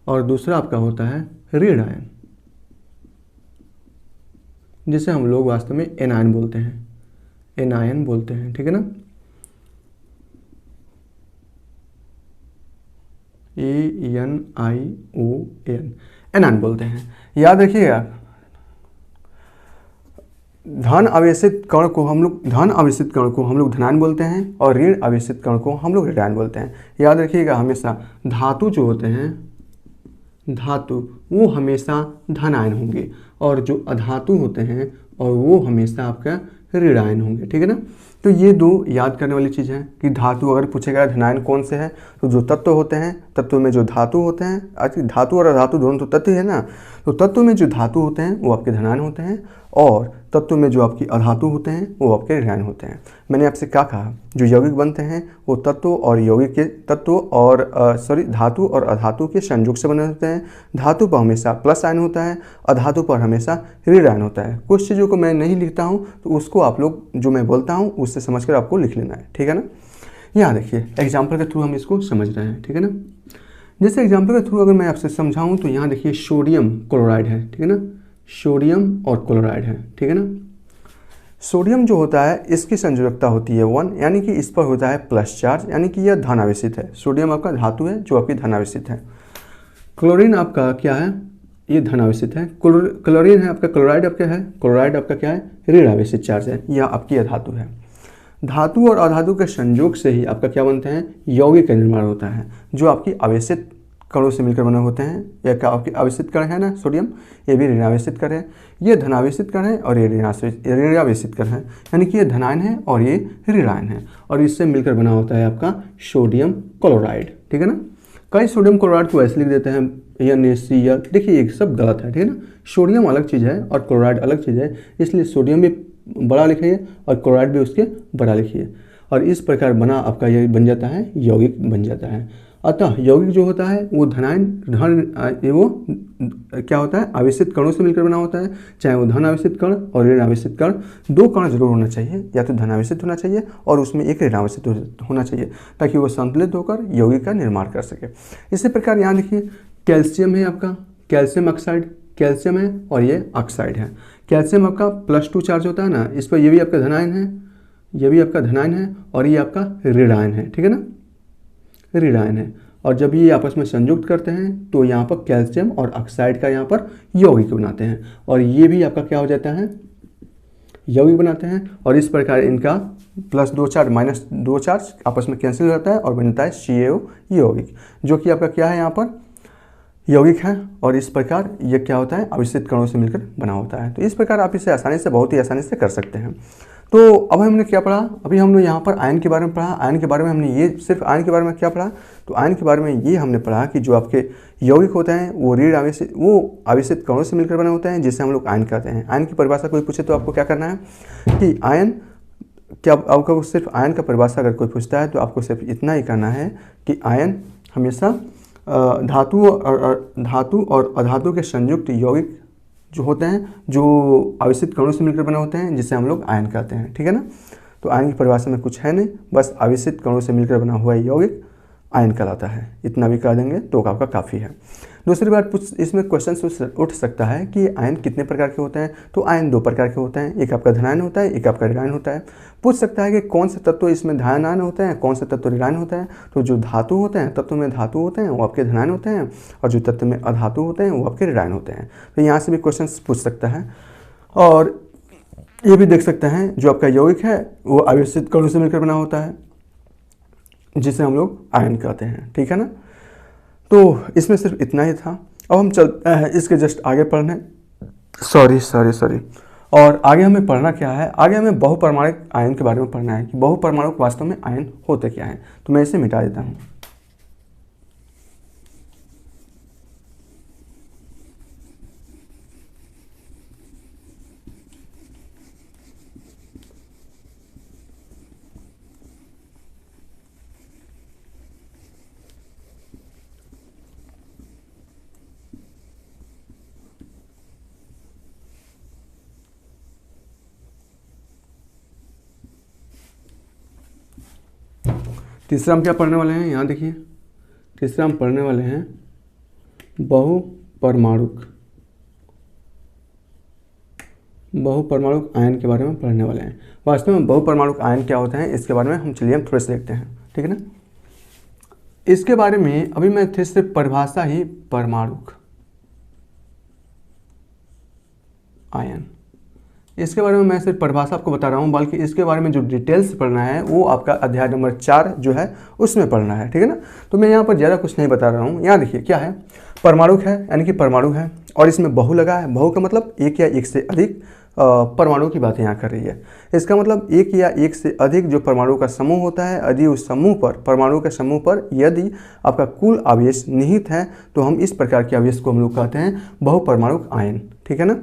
और दूसरा आपका होता है ऋण आयन, जिसे हम लोग वास्तव में एनायन बोलते हैं। एनायन बोलते हैं, ठीक है ना। ANION, एनायन बोलते हैं। याद रखिएगा, धन आवेशित कण को हम लोग धनायन बोलते हैं, और ऋण आवेशित कण को हम लोग ऋणायन बोलते हैं। याद रखिएगा, हमेशा धातु जो होते हैं, धातु वो हमेशा धनायन होंगे, और जो अधातु होते हैं और वो हमेशा आपका ऋणायन होंगे, ठीक है ना। तो ये दो याद करने वाली चीज़ है कि धातु अगर पूछेगा धनायन कौन से है, तो जो तत्व होते हैं, तत्व में जो धातु होते हैं, धातु और अधातु दोनों तो तत्व है ना, तो तत्व में जो धातु होते हैं वो आपके धनायन होते हैं, और तत्व में जो आपकी अधातु होते हैं वो आपके ऋणायन होते हैं। मैंने आपसे क्या कहा, जो यौगिक बनते हैं वो तत्व और यौगिक के धातु और अधातु के संयोग से बने होते हैं। धातु पर हमेशा प्लस आयन होता है, अधातु पर हमेशा ऋण आयन होता है। कुछ चीज़ों को मैं नहीं लिखता हूँ, तो उसको आप लोग जो मैं बोलता हूँ उससे समझकर आपको लिख लेना है, ठीक है ना। यहाँ देखिए एग्जाम्पल के थ्रू हम इसको समझ रहे हैं, ठीक है ना। जैसे एग्जाम्पल के थ्रू अगर मैं आपसे समझाऊँ तो यहाँ देखिए सोडियम क्लोराइड है, ठीक है ना। सोडियम और क्लोराइड है, ठीक है ना। सोडियम जो होता है इसकी संयोजकता होती है 1, यानी कि इस पर होता है प्लस चार्ज, यानी कि यह धनावेशित है। सोडियम आपका धातु है जो आपकी धनावेशित है। क्लोरीन आपका क्या है, ये धनावेशित है। क्लोरीन है आपका, क्लोराइड आपका है, क्लोराइड आपका क्या है, ऋण आवेशित चार्ज है, यह आपकी अधातु है। धातु और अधातु के संयोग से ही आपका क्या बनते हैं, यौगिक का निर्माण होता है, जो आपकी आवेशित कणों से मिलकर बने होते हैं। यह क्या आपके आवेशित कण है ना सोडियम, ये भी ऋणावेशित कण है। ये धनावेशित कण है और ये ऋणावेशित कण है, यानी कि ये धनायन है और ये ऋणायन है, और इससे मिलकर बना होता है आपका सोडियम क्लोराइड, ठीक है ना। कई सोडियम क्लोराइड को ऐसे लिख देते हैं NaCl, देखिए ये सब गलत है, ठीक है ना। सोडियम अलग चीज़ है और क्लोराइड अलग चीज़ है, इसलिए सोडियम भी बड़ा लिखिए और क्लोराइड भी उसके बड़ा लिखिए, और इस प्रकार बना आपका ये बन जाता है, यौगिक बन जाता है। अतः यौगिक जो होता है वो वो क्या होता है, आवेशित कणों से मिलकर बना होता है, चाहे वो धन आवेशित कण और ऋण आवेशित कण, दो कण जरूर होना चाहिए, या तो धन आवेशित होना चाहिए और उसमें एक ऋण आवेशित होना चाहिए, ताकि वो संतुलित होकर यौगिक का निर्माण कर सके। इसी प्रकार यहाँ देखिए कैल्शियम है आपका, कैल्शियम ऑक्साइड, कैल्शियम है और ये ऑक्साइड है। कैल्शियम आपका +2 चार्ज होता है ना, इस पर ये भी आपका धनायन है, ये भी आपका धनायन है, और ये आपका ऋणायन है, ठीक है ना, ऋणायन है। और जब ये आपस में संयुक्त करते हैं तो यहाँ पर कैल्शियम और ऑक्साइड का यहाँ पर यौगिक बनाते हैं, और ये भी आपका क्या हो जाता है, यौगिक बनाते हैं। और इस प्रकार इनका +2 चार्ज -2 चार्ज आपस में कैंसिल हो जाता है और बनता है CaO यौगिक, जो कि आपका क्या है, यहाँ पर यौगिक है। और इस प्रकार ये क्या होता है, आवेशित कणों से मिलकर बना होता है। तो इस प्रकार आप इसे आसानी से, बहुत ही आसानी से कर सकते हैं। तो अब हमने क्या पढ़ा, अभी हमने यहाँ पर आयन के बारे में पढ़ा। आयन के बारे में हमने ये सिर्फ आयन के बारे में क्या पढ़ा, तो आयन के बारे में ये हमने पढ़ा कि जो आपके यौगिक होते हैं वो आवेशित कणों से मिलकर बने होते हैं, जिसे हम लोग आयन कहते हैं। आयन की परिभाषा कोई पूछे तो आपको क्या करना है कि आयन क्या, आपको सिर्फ आयन का परिभाषा अगर कोई पूछता है तो आपको सिर्फ इतना ही करना है कि आयन हमेशा धातु और अधातु के संयुक्त यौगिक जो होते हैं, जो आवेशित कणों से मिलकर बने होते हैं, जिसे हम लोग आयन कहते हैं, ठीक है ना। तो आयन की परिभाषा में कुछ है नहीं, बस आवेशित कणों से मिलकर बना हुआ यौगिक आयन कहलाता है। इतना भी कह देंगे तो आपका काफ़ी है। दूसरी बात, इसमें क्वेश्चन उठ सकता है कि आयन कितने प्रकार के होते हैं, तो आयन 2 प्रकार के होते हैं, एक आपका धनायन होता है, एक आपका ऋणायन होता है। पूछ सकता है कि कौन से तत्व इसमें धनायन होते हैं, कौन से तत्व ऋणायन होता है, तो जो धातु होते हैं, तत्व में धातु होते हैं वो आपके धनायन होते हैं, और जो तत्व में अधातु होते हैं वो आपके ऋणायन होते हैं। तो यहाँ से भी क्वेश्चन पूछ सकता है। और ये भी देख सकते हैं जो आपका यौगिक है वो आवेशित कणों से मिलकर बना होता है, जिसे हम लोग आयन कहते हैं, ठीक है ना। तो इसमें सिर्फ इतना ही था। अब हम चलते हैं इसके जस्ट आगे पढ़ने। Sorry sorry sorry. और आगे हमें पढ़ना क्या है, आगे हमें बहुपरमाणुक आयन के बारे में पढ़ना है कि बहुपरमाणुक वास्तव में आयन होते क्या हैं। तो मैं इसे मिटा देता हूँ। तीसरा हम क्या पढ़ने वाले हैं, यहाँ देखिए, तीसरा हम पढ़ने वाले हैं बहुपरमाणुक आयन के बारे में पढ़ने वाले हैं। वास्तव में बहुपरमाणुक आयन क्या होते हैं इसके बारे में हम चलिए हम थोड़े से देखते हैं, ठीक है ना। इसके बारे में अभी मैं फिर से परिभाषा ही परमाणुक आयन, इसके बारे में मैं सिर्फ परिभाषा आपको बता रहा हूँ, बल्कि इसके बारे में जो डिटेल्स पढ़ना है वो आपका अध्याय नंबर 4 जो है उसमें पढ़ना है, ठीक है ना। तो मैं यहाँ पर ज़्यादा कुछ नहीं बता रहा हूँ। यहाँ देखिए क्या है, परमाणु है, यानी कि परमाणु है और इसमें बहु लगा है। बहु का मतलब एक या एक से अधिक परमाणु की बात यहाँ कर रही है। इसका मतलब एक या एक से अधिक जो परमाणु का समूह होता है, यदि उस समूह पर, परमाणु के समूह पर यदि आपका कुल आवेश निहित है तो हम इस प्रकार के आवेश को हम लोग कहते हैं बहुपरमाणुक आयन, ठीक है ना।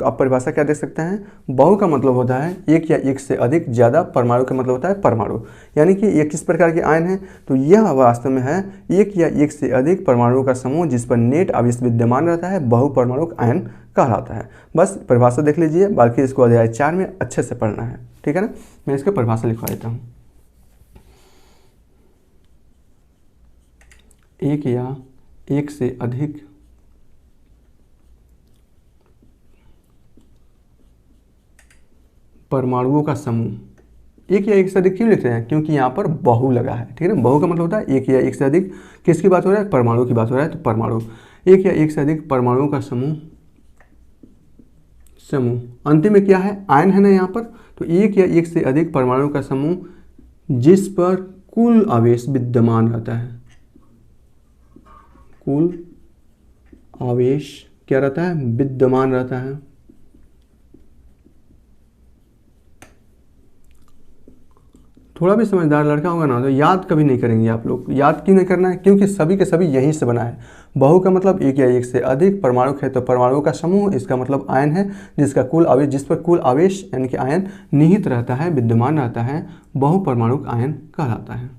आप परिभाषा क्या देख सकते हैं, बहु का मतलब होता है एक या एक से अधिक ज़्यादा, परमाणु का मतलब होता है परमाणु, यानी कि ये किस प्रकार के आयन है, तो यह वास्तव में है एक या एक से अधिक परमाणु का समूह जिस पर नेट आवेश विद्यमान रहता है, बहुपरमाणुक आयन कहलाता है। बस परिभाषा देख लीजिए, बाकी इसको अध्याय 4 में अच्छे से पढ़ना है, ठीक है ना। मैं इसका परिभाषा लिखवा देता हूँ। एक या एक से अधिक परमाणुओं का समूह, एक या एक से अधिक क्यों लिखते हैं, क्योंकि यहाँ पर बहु लगा है, ठीक है ना। बहु का मतलब होता है एक या एक से अधिक, किसकी बात हो रहा है, परमाणु की बात हो रहा है, तो परमाणु, एक या एक से अधिक परमाणुओं का समूह, अंतिम में क्या है, आयन है ना यहाँ पर, तो एक या एक से अधिक परमाणु का समूह जिस पर कुल आवेश विद्यमान रहता है, कुल आवेश क्या रहता है, विद्यमान रहता है। थोड़ा भी समझदार लड़का होगा ना तो याद कभी नहीं करेंगे आप लोग। याद क्यों नहीं करना है, क्योंकि सभी के सभी यहीं से बना है। बहु का मतलब एक या एक से अधिक, परमाणु है तो परमाणु का समूह, इसका मतलब आयन है जिसका कुल आवेश, जिस पर कुल आवेश यानी कि आयन निहित रहता है, विद्यमान रहता है, बहुपरमाणुक आयन कहलाता है।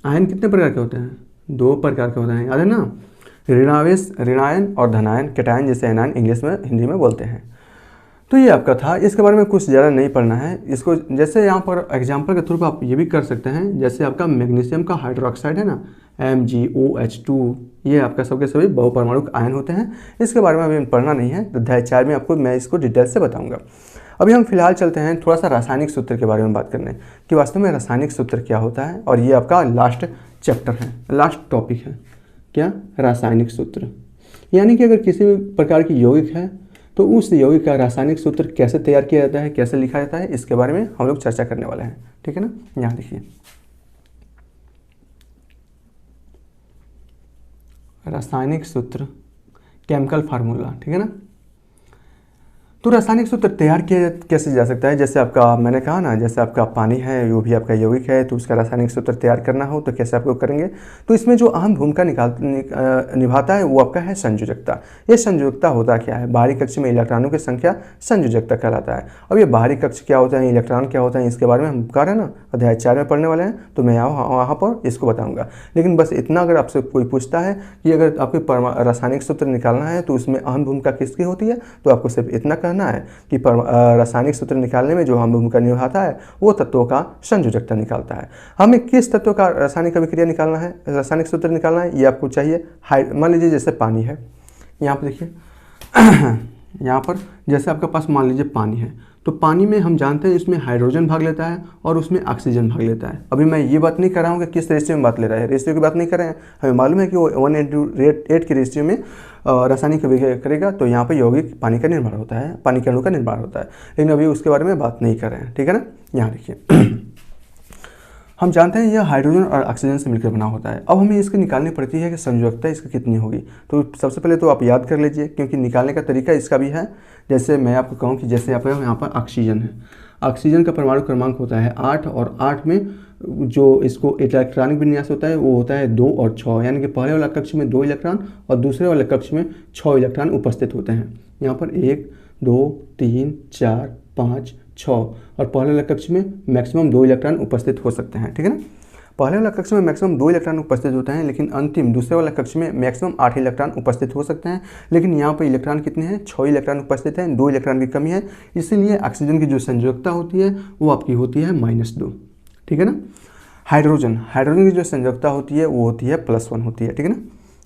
आयन कितने प्रकार के होते हैं, 2 प्रकार के होते हैं, याद है ना, ऋणावेश ऋणायन और धनायन, कैटायन जैसे एनायन इंग्लिश में हिंदी में बोलते हैं। तो ये आपका था, इसके बारे में कुछ ज़्यादा नहीं पढ़ना है। इसको जैसे यहाँ पर एग्जांपल के थ्रू पर आप ये भी कर सकते हैं, जैसे आपका मैग्नीशियम का हाइड्रोक्साइड है ना, MgOH2, ये आपका सबके सभी बहुपरमाणुक आयन होते हैं। इसके बारे में अभी पढ़ना नहीं है, अध्याय 4 में आपको मैं इसको डिटेल से बताऊँगा। अभी हम फिलहाल चलते हैं थोड़ा सा रासायनिक सूत्र के बारे में बात करने कि वास्तव में रासायनिक सूत्र क्या होता है, और ये आपका लास्ट चैप्टर है, लास्ट टॉपिक है, क्या, रासायनिक सूत्र। यानी कि अगर किसी भी प्रकार की यौगिक है तो उस यौगिक का रासायनिक सूत्र कैसे तैयार किया जाता है, कैसे लिखा जाता है, इसके बारे में हम लोग चर्चा करने वाले हैं, ठीक है ना। यहाँ देखिए रासायनिक सूत्र, केमिकल फार्मूला, ठीक है ना। तो रासायनिक सूत्र तैयार किया कैसे जा सकता है, जैसे आपका मैंने कहा ना, जैसे आपका पानी है वो भी आपका यौगिक है, तो उसका रासायनिक सूत्र तैयार करना हो तो कैसे आप लोग करेंगे, तो इसमें जो अहम भूमिका निभाता है वो आपका है संयोजकता। ये संयोजकता होता क्या है, बाहरी कक्ष में इलेक्ट्रॉनों की संख्या संयोजकता कहलाता है। अब ये बाहरी कक्ष क्या होता है, इलेक्ट्रॉन क्या होता है, इसके बारे में हम कह रहे हैं ना, अध्याय 4 में पढ़ने वाले हैं, तो मैं वहाँ पर इसको बताऊँगा। लेकिन बस इतना, अगर आपसे कोई पूछता है कि अगर आपको रासायनिक सूत्र निकालना है तो उसमें अहम भूमिका किसकी होती है, तो आपको सिर्फ इतना कहना है कि रासायनिक सूत्र निकालने में जो अहम भूमिका निभाता है वो तत्वों का संयोजकता निकालता है। हमें किस तत्व का रासायनिक अभिक्रिया निकालना है, रासायनिक सूत्र निकालना है, ये आपको चाहिए। मान लीजिए जैसे पानी है, यहाँ पर देखिए यहाँ पर जैसे आपके पास मान लीजिए पानी है, तो पानी में हम जानते हैं इसमें हाइड्रोजन भाग लेता है और उसमें ऑक्सीजन भाग लेता है। अभी मैं ये बात नहीं कर रहा हूँ कि किस रेशियो में बात ले रहा है, रेशियो की बात नहीं कर रहे हैं, हमें मालूम है कि वो 1:8 की रेशियो में रासायनिक अभिक्रिया करेगा, तो यहाँ पर यौगिक पानी का निर्माण होता है, पानी के अणु का निर्माण होता है। लेकिन अभी उसके बारे में बात नहीं कर रहे हैं, ठीक है ना। यहाँ देखिए हम जानते हैं यह हाइड्रोजन और ऑक्सीजन से मिलकर बना होता है। अब हमें इसकी निकालनी पड़ती है कि संयोजकता इसकी कितनी होगी। तो सबसे पहले तो आप याद कर लीजिए, क्योंकि निकालने का तरीका इसका भी है। जैसे मैं आपको कहूँ कि जैसे आप यहाँ पर ऑक्सीजन है, ऑक्सीजन का परमाणु क्रमांक होता है 8 और 8 में जो इसको इलेक्ट्रॉनिक विन्यास होता है वो होता है 2 और 6, यानी कि पहले वाला कक्ष में 2 इलेक्ट्रॉन और दूसरे वाले कक्ष में 6 इलेक्ट्रॉन उपस्थित होते हैं। यहाँ पर 1 2 3 4 5 6 और पहले वाले कक्ष में मैक्सिमम 2 इलेक्ट्रॉन उपस्थित हो सकते हैं, ठीक है ना। पहले वाला कक्ष में मैक्सिमम 2 इलेक्ट्रॉन उपस्थित होते हैं, लेकिन अंतिम दूसरे वाला कक्ष में मैक्सिमम 8 इलेक्ट्रॉन उपस्थित हो सकते हैं। लेकिन यहाँ पर इलेक्ट्रॉन कितने हैं, 6 इलेक्ट्रॉन उपस्थित हैं, 2 इलेक्ट्रॉन की कमी है, इसीलिए ऑक्सीजन की जो संयोजकता होती है वो आपकी होती है -2, ठीक है ना। हाइड्रोजन की जो संयोजकता होती है वो होती है +1 होती है, ठीक है ना।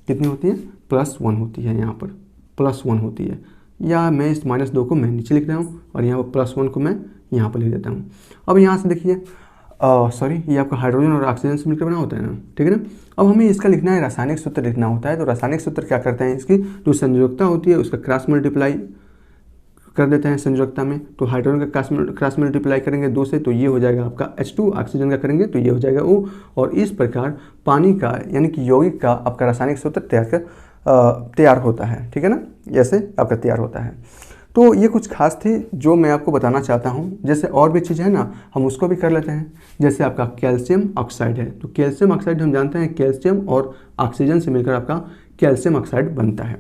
कितनी होती है, +1 होती है, यहाँ पर +1 होती है, या मैं इस -2 को मैं नीचे लिख रहा हूँ और यहाँ पर +1 को मैं यहाँ पर लिख देता हूँ। अब यहाँ से देखिए ये आपका हाइड्रोजन और ऑक्सीजन से मिलकर बना होता है ना, ठीक है ना। अब हमें इसका लिखना है, रासायनिक सूत्र लिखना होता है। तो रासायनिक सूत्र क्या करते हैं, इसकी जो संयोजकता होती है उसका क्रॉस मल्टीप्लाई कर देते हैं संयोजकता में। तो हाइड्रोजन का क्रॉस मल्टीप्लाई करेंगे 2 से, तो ये हो जाएगा आपका H2, ऑक्सीजन का करेंगे तो ये हो जाएगा O, और इस प्रकार पानी का यानी कि यौगिक का आपका रासायनिक सूत्र तैयार होता है, ठीक है ना। ऐसे आपका तैयार होता है। तो ये कुछ खास थी जो मैं आपको बताना चाहता हूँ। जैसे और भी चीज़ है ना, हम उसको भी कर लेते हैं। जैसे आपका कैल्शियम ऑक्साइड है, तो कैल्शियम ऑक्साइड हम जानते हैं कैल्शियम और ऑक्सीजन से मिलकर आपका कैल्शियम ऑक्साइड बनता है।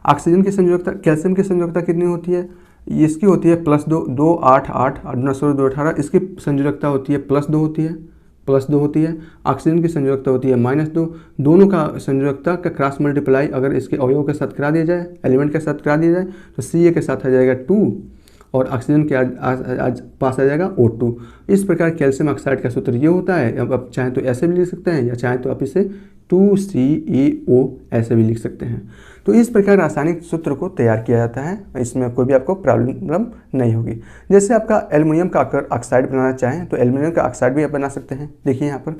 ऑक्सीजन की संयोजकता, कैल्शियम की संयोजकता कितनी होती है, इसकी होती है +2, 2 8 8 2 18, इसकी संयोजकता होती है +2 होती है, +2 होती है। ऑक्सीजन की संयोजकता होती है -2। दोनों का संयोजकता का क्रॉस मल्टीप्लाई अगर इसके अवयव के साथ करा दिया जाए, एलिमेंट के साथ करा दिया जाए, तो Ca के साथ आ जाएगा 2 और ऑक्सीजन के आज पास आ जाएगा O2। इस प्रकार कैल्शियम ऑक्साइड का सूत्र ये होता है। अब आप चाहें तो ऐसे भी लिख सकते हैं, या चाहें तो आप इसे 2CaO ऐसे भी लिख सकते हैं। तो इस प्रकार रासायनिक सूत्र को तैयार किया जाता है, इसमें कोई भी आपको प्रॉब्लम नहीं होगी। जैसे आपका एल्युमिनियम का अगर ऑक्साइड बनाना चाहें तो एल्युमिनियम का ऑक्साइड भी आप बना सकते हैं। देखिए यहाँ पर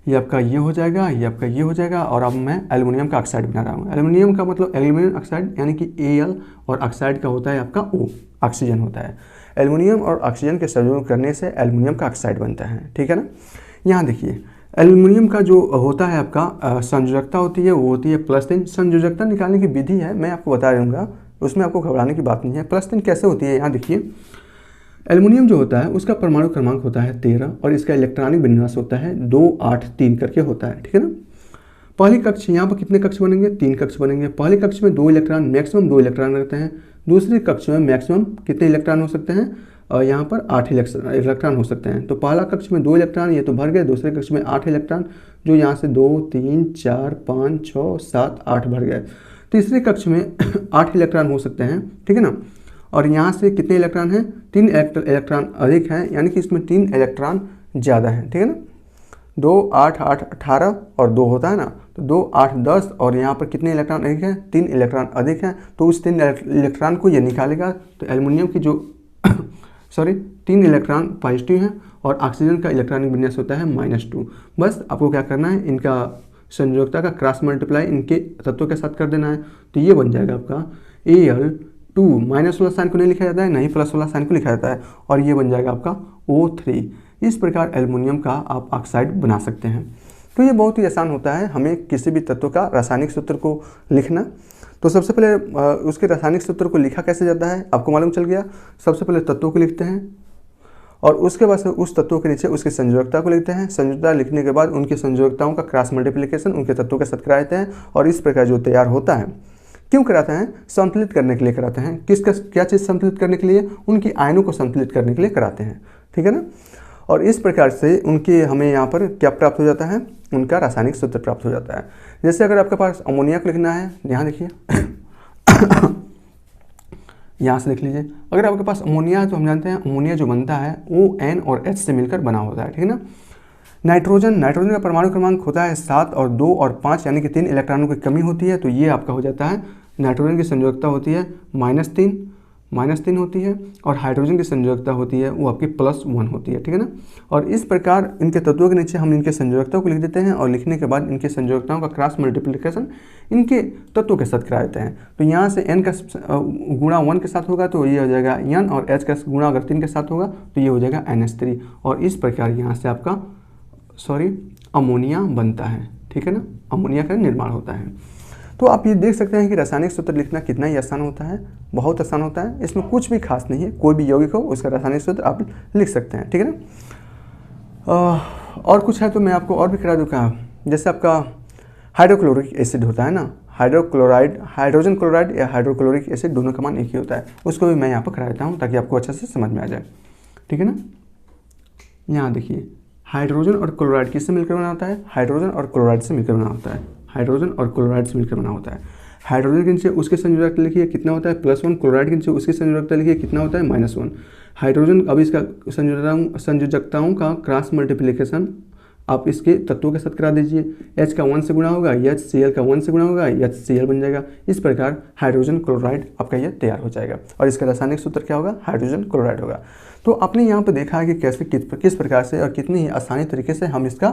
ये आपका ये हो जाएगा, ये आपका ये हो जाएगा, और अब मैं एल्युमिनियम का ऑक्साइड बना रहा हूँ। एल्युमिनियम का मतलब एल्युमिनियम ऑक्साइड यानी कि Al, और ऑक्साइड का होता है आपका O, ऑक्सीजन होता है। एल्युमिनियम और ऑक्सीजन के संयोजन करने से एल्युमिनियम का ऑक्साइड बनता है, ठीक है ना। यहाँ देखिए एल्युमिनियम का जो होता है आपका संयोजकता होती है वो होती है +3। संयोजकता निकालने की विधि है, मैं आपको बता दूंगा, उसमें आपको घबराने की बात नहीं है। +3 कैसे होती है, यहाँ देखिए एल्युमिनियम जो होता है उसका परमाणु क्रमांक होता है 13 और इसका इलेक्ट्रॉनिक विन्यास होता है 2 8 3 करके होता है, ठीक है ना। पहली कक्ष, यहाँ पर कितने कक्ष बनेंगे, 3 कक्ष बनेंगे। पहले कक्ष में 2 इलेक्ट्रॉन, मैक्सिमम 2 इलेक्ट्रॉन रहते हैं। दूसरे कक्ष में मैक्सिमम कितने इलेक्ट्रॉन हो सकते हैं, यहाँ पर 8 इलेक्ट्रॉन हो सकते हैं। तो पहला कक्ष में 2 इलेक्ट्रॉन, ये तो भर गए। दूसरे कक्ष में 8 इलेक्ट्रॉन, जो यहाँ से 2 3 4 5 6 7 8 भर गए। तीसरे कक्ष में 8 इलेक्ट्रॉन हो सकते हैं, ठीक है ना। और यहाँ से कितने इलेक्ट्रॉन हैं, 3 इलेक्ट्रॉन अधिक हैं, यानी कि इसमें 3 इलेक्ट्रॉन ज़्यादा हैं, ठीक है ना। 2 8 8 18 और 2 होता है ना, तो 2 8 10, और यहाँ पर कितने इलेक्ट्रॉन अधिक हैं, 3 इलेक्ट्रॉन अधिक हैं। तो उस 3 इलेक्ट्रॉन को ये निकालेगा। तो एल्युमिनियम की जो 3 इलेक्ट्रॉन पॉजिटिव हैं और ऑक्सीजन का इलेक्ट्रॉनिक विन्यास होता है -2। बस आपको क्या करना है, इनका संयोजकता का क्रॉस मल्टीप्लाई इनके तत्वों के साथ कर देना है। तो ये बन जाएगा आपका Al2, माइनस वाला साइन को नहीं लिखा जाता है, नहीं प्लस वाला साइन को लिखा जाता है, और ये बन जाएगा आपका O3। इस प्रकार एल्युमिनियम का आप ऑक्साइड बना सकते हैं। तो ये बहुत ही आसान होता है हमें किसी भी तत्व का रासायनिक सूत्र को लिखना। तो सबसे पहले उसके रासायनिक सूत्र को लिखा कैसे जाता है आपको मालूम चल गया। सबसे पहले तत्वों को लिखते हैं और उसके बाद से उस तत्वों के नीचे उसकी संयोजकता को लिखते हैं। संयोजकता लिखने के बाद उनकी संयोजकताओं का क्रॉस मल्टीप्लिकेशन उनके तत्वों के साथ कराते हैं, और इस प्रकार जो तैयार होता है, क्यों कराते हैं, संतुलित करने के लिए कराते हैं। किसका क्या चीज़ संतुलित करने के लिए, उनकी आयनों को संतुलित करने के लिए कराते हैं, ठीक है ना। और इस प्रकार से उनके हमें यहाँ पर क्या प्राप्त हो जाता है, उनका रासायनिक सूत्र प्राप्त हो जाता है। जैसे अगर आपके पास अमोनिया को लिखना है, यहाँ देखिए यहाँ से लिख लीजिए। अगर आपके पास अमोनिया है तो हम जानते हैं अमोनिया जो बनता है ON और H से मिलकर बना होता है, ठीक है ना। नाइट्रोजन का परमाणु क्रमांक होता है 7 और 2 और 5, यानी कि 3 इलेक्ट्रॉनों की कमी होती है। तो ये आपका हो जाता है, नाइट्रोजन की संयोजकता होती है -3 होती है, और हाइड्रोजन की संयोजकता होती है वो आपकी +1 होती है, ठीक है ना। और इस प्रकार इनके तत्वों के नीचे हम इनके संयोजकताओं को लिख देते हैं, और लिखने के बाद इनके संयोजकताओं का क्रॉस मल्टीप्लिकेशन इनके तत्वों के साथ करा देते हैं। तो यहाँ से N का गुणा 1 के साथ होगा तो ये हो जाएगा N, और H का गुणा अगर 3 के साथ होगा तो ये हो जाएगा NH3, और इस प्रकार यहाँ से आपका अमोनिया बनता है, ठीक है ना, अमोनिया का निर्माण होता है। तो आप ये देख सकते हैं कि रासायनिक सूत्र लिखना कितना ही आसान होता है, बहुत आसान होता है, इसमें कुछ भी खास नहीं है, कोई भी यौगिक हो उसका रासायनिक सूत्र आप लिख सकते हैं, ठीक है ना। और कुछ है तो मैं आपको और भी करा दूँ क्या, जैसे आपका हाइड्रोक्लोरिक एसिड होता है ना, हाइड्रोजन क्लोराइड या हाइड्रोक्लोरिक एसिड दोनों का मान एक ही होता है, उसको भी मैं यहाँ पर करा देता हूँ ताकि आपको अच्छे से समझ में आ जाए, ठीक है ना। यहाँ देखिए हाइड्रोजन और क्लोराइड किससे मिलकर बना होता है, हाइड्रोजन और क्लोराइड से मिलकर बना होता है, हाइड्रोजन और क्लोराइड से मिलकर बना होता है। हाइड्रोजन के नीचे उसके संयोजकता लिखिए कितना होता है +1, क्लोराइड के नीचे उसकी संयोजकता लिखिए कितना होता है -1। हाइड्रोजन अब इसका संयोजकताओं का क्रॉस मल्टीप्लिकेशन आप इसके तत्वों के साथ करा दीजिए, H का 1 से गुणा होगा, HCl का 1 से गुणा होगा, HCl बन जाएगा। इस प्रकार हाइड्रोजन क्लोराइड आपका यह तैयार हो जाएगा और इसका रासायनिक सूत्र क्या होगा, हाइड्रोजन क्लोराइड होगा। तो आपने यहाँ पर देखा है कि कैसे किस प्रकार से और कितनी ही आसानी तरीके से हम इसका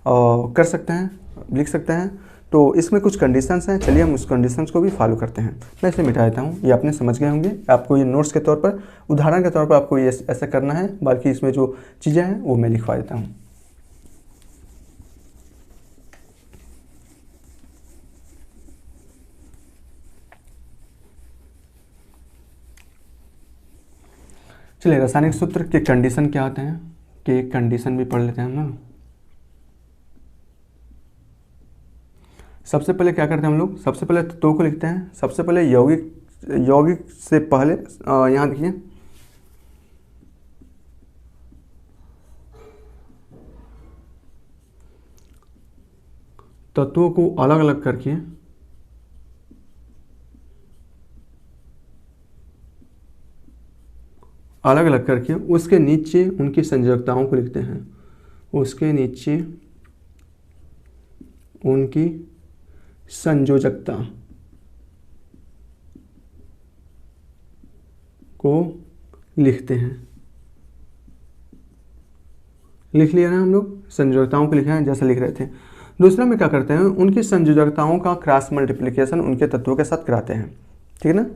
कर सकते हैं, लिख सकते हैं। तो इसमें कुछ कंडीशंस हैं, चलिए हम उस कंडीशंस को भी फॉलो करते हैं। मैं इसे मिटा देता हूँ, ये आपने समझ गए होंगे, आपको ये नोट्स के तौर पर, उदाहरण के तौर पर आपको ये ऐसा करना है, बाकी इसमें जो चीज़ें हैं वो मैं लिखवा देता हूँ। चलिए रासायनिक सूत्र के कंडीशन क्या होते हैं कि कंडीशन भी पढ़ लेते हैं हम ना। सबसे पहले क्या करते हैं हम लोग, सबसे पहले तत्वों को लिखते हैं। सबसे पहले यौगिक से पहले यहाँ देखिए तत्वों को अलग अलग करके उसके नीचे उनकी संयोजकताओं को लिखते हैं, उसके नीचे उनकी संयोजकता को लिखते हैं। लिख लिया ना हम लोग, संयोजकताओं को लिखा है जैसे लिख रहे थे। दूसरा में क्या करते हैं, उनकी संयोजकताओं का क्रॉस मल्टीप्लिकेशन उनके तत्वों के साथ कराते हैं, ठीक है ना,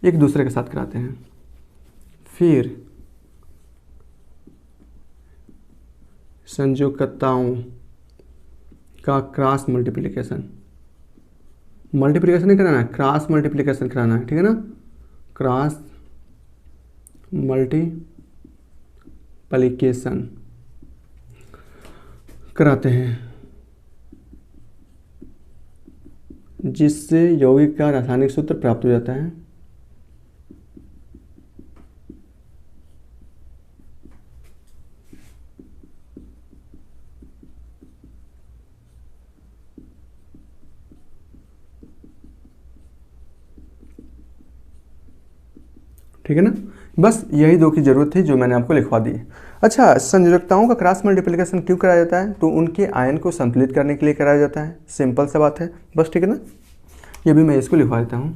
एक दूसरे के साथ कराते हैं। फिर संयोजकताओं का क्रॉस मल्टीप्लिकेशन नहीं कराना है, क्रॉस मल्टीप्लिकेशन कराना है, ठीक है ना, क्रॉस मल्टीप्लिकेशन कराते हैं, जिससे यौगिक का रासायनिक सूत्र प्राप्त हो जाता है। ठीक है ना, बस यही दो की जरूरत थी जो मैंने आपको लिखवा दी। अच्छा, संयोजकताओं का क्रॉस मल्टीप्लिकेशन क्यों कराया जाता है, तो उनके आयन को संतुलित करने के लिए कराया जाता है, सिंपल सा बात है बस, ठीक है ना। ये भी मैं इसको लिखवा देता हूँ।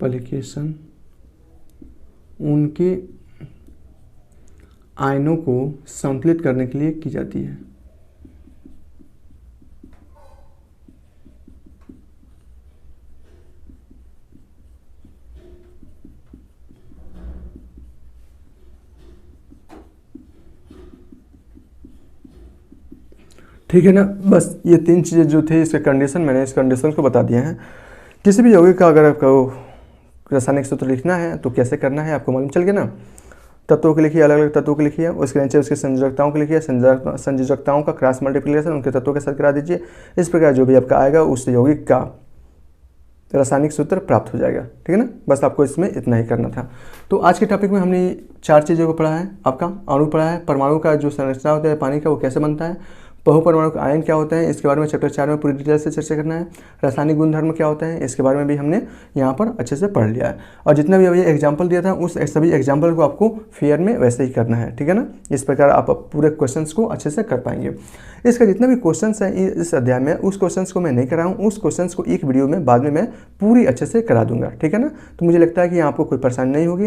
मल्टीप्लिकेशन उनके आयनों को संतुलित करने के लिए की जाती है। ठीक है ना, बस ये तीन चीज़ें जो थे इसके कंडीशन, मैंने इस कंडीशन को बता दिए हैं। किसी भी यौगिक का अगर आपको रासायनिक सूत्र लिखना है तो कैसे करना है आपको मालूम चल गया ना। तत्वों के लिखिए, अलग अलग तत्वों के लिखिए, उसके नीचे उसकी संयोजकताओं के लिखिए, संयोजकताओं का क्रॉस मल्टीप्लिकेशन उनके तत्वों के साथ करा दीजिए। इस प्रकार जो भी आपका आएगा उस यौगिक का रासायनिक सूत्र प्राप्त हो जाएगा, ठीक है ना। बस आपको इसमें इतना ही करना था। तो आज के टॉपिक में हमने 4 चीज़ों को पढ़ा है। आपका अणु पढ़ा है, परमाणु का जो संरचना होता है पानी का वो कैसे बनता है, बहुपरमाणु आयन क्या होता है इसके बारे में चैप्टर 4 में पूरी डिटेल से चर्चा करना है। रासायनिक गुणधर्म क्या होता है इसके बारे में भी हमने यहाँ पर अच्छे से पढ़ लिया है। और जितना भी अभी एग्जाम्पल दिया था उस सभी एग्जाम्पल को आपको फेयर में वैसे ही करना है, ठीक है ना। इस प्रकार आप पूरे क्वेश्चंस को अच्छे से कर पाएंगे। इसका जितना भी क्वेश्चंस है इस अध्याय में, उस क्वेश्चंस को मैं नहीं कराऊँ, उस क्वेश्चंस को एक वीडियो में बाद में मैं पूरी अच्छे से करा दूंगा, ठीक है ना। तो मुझे लगता है कि यहाँ आपको कोई परेशानी नहीं होगी।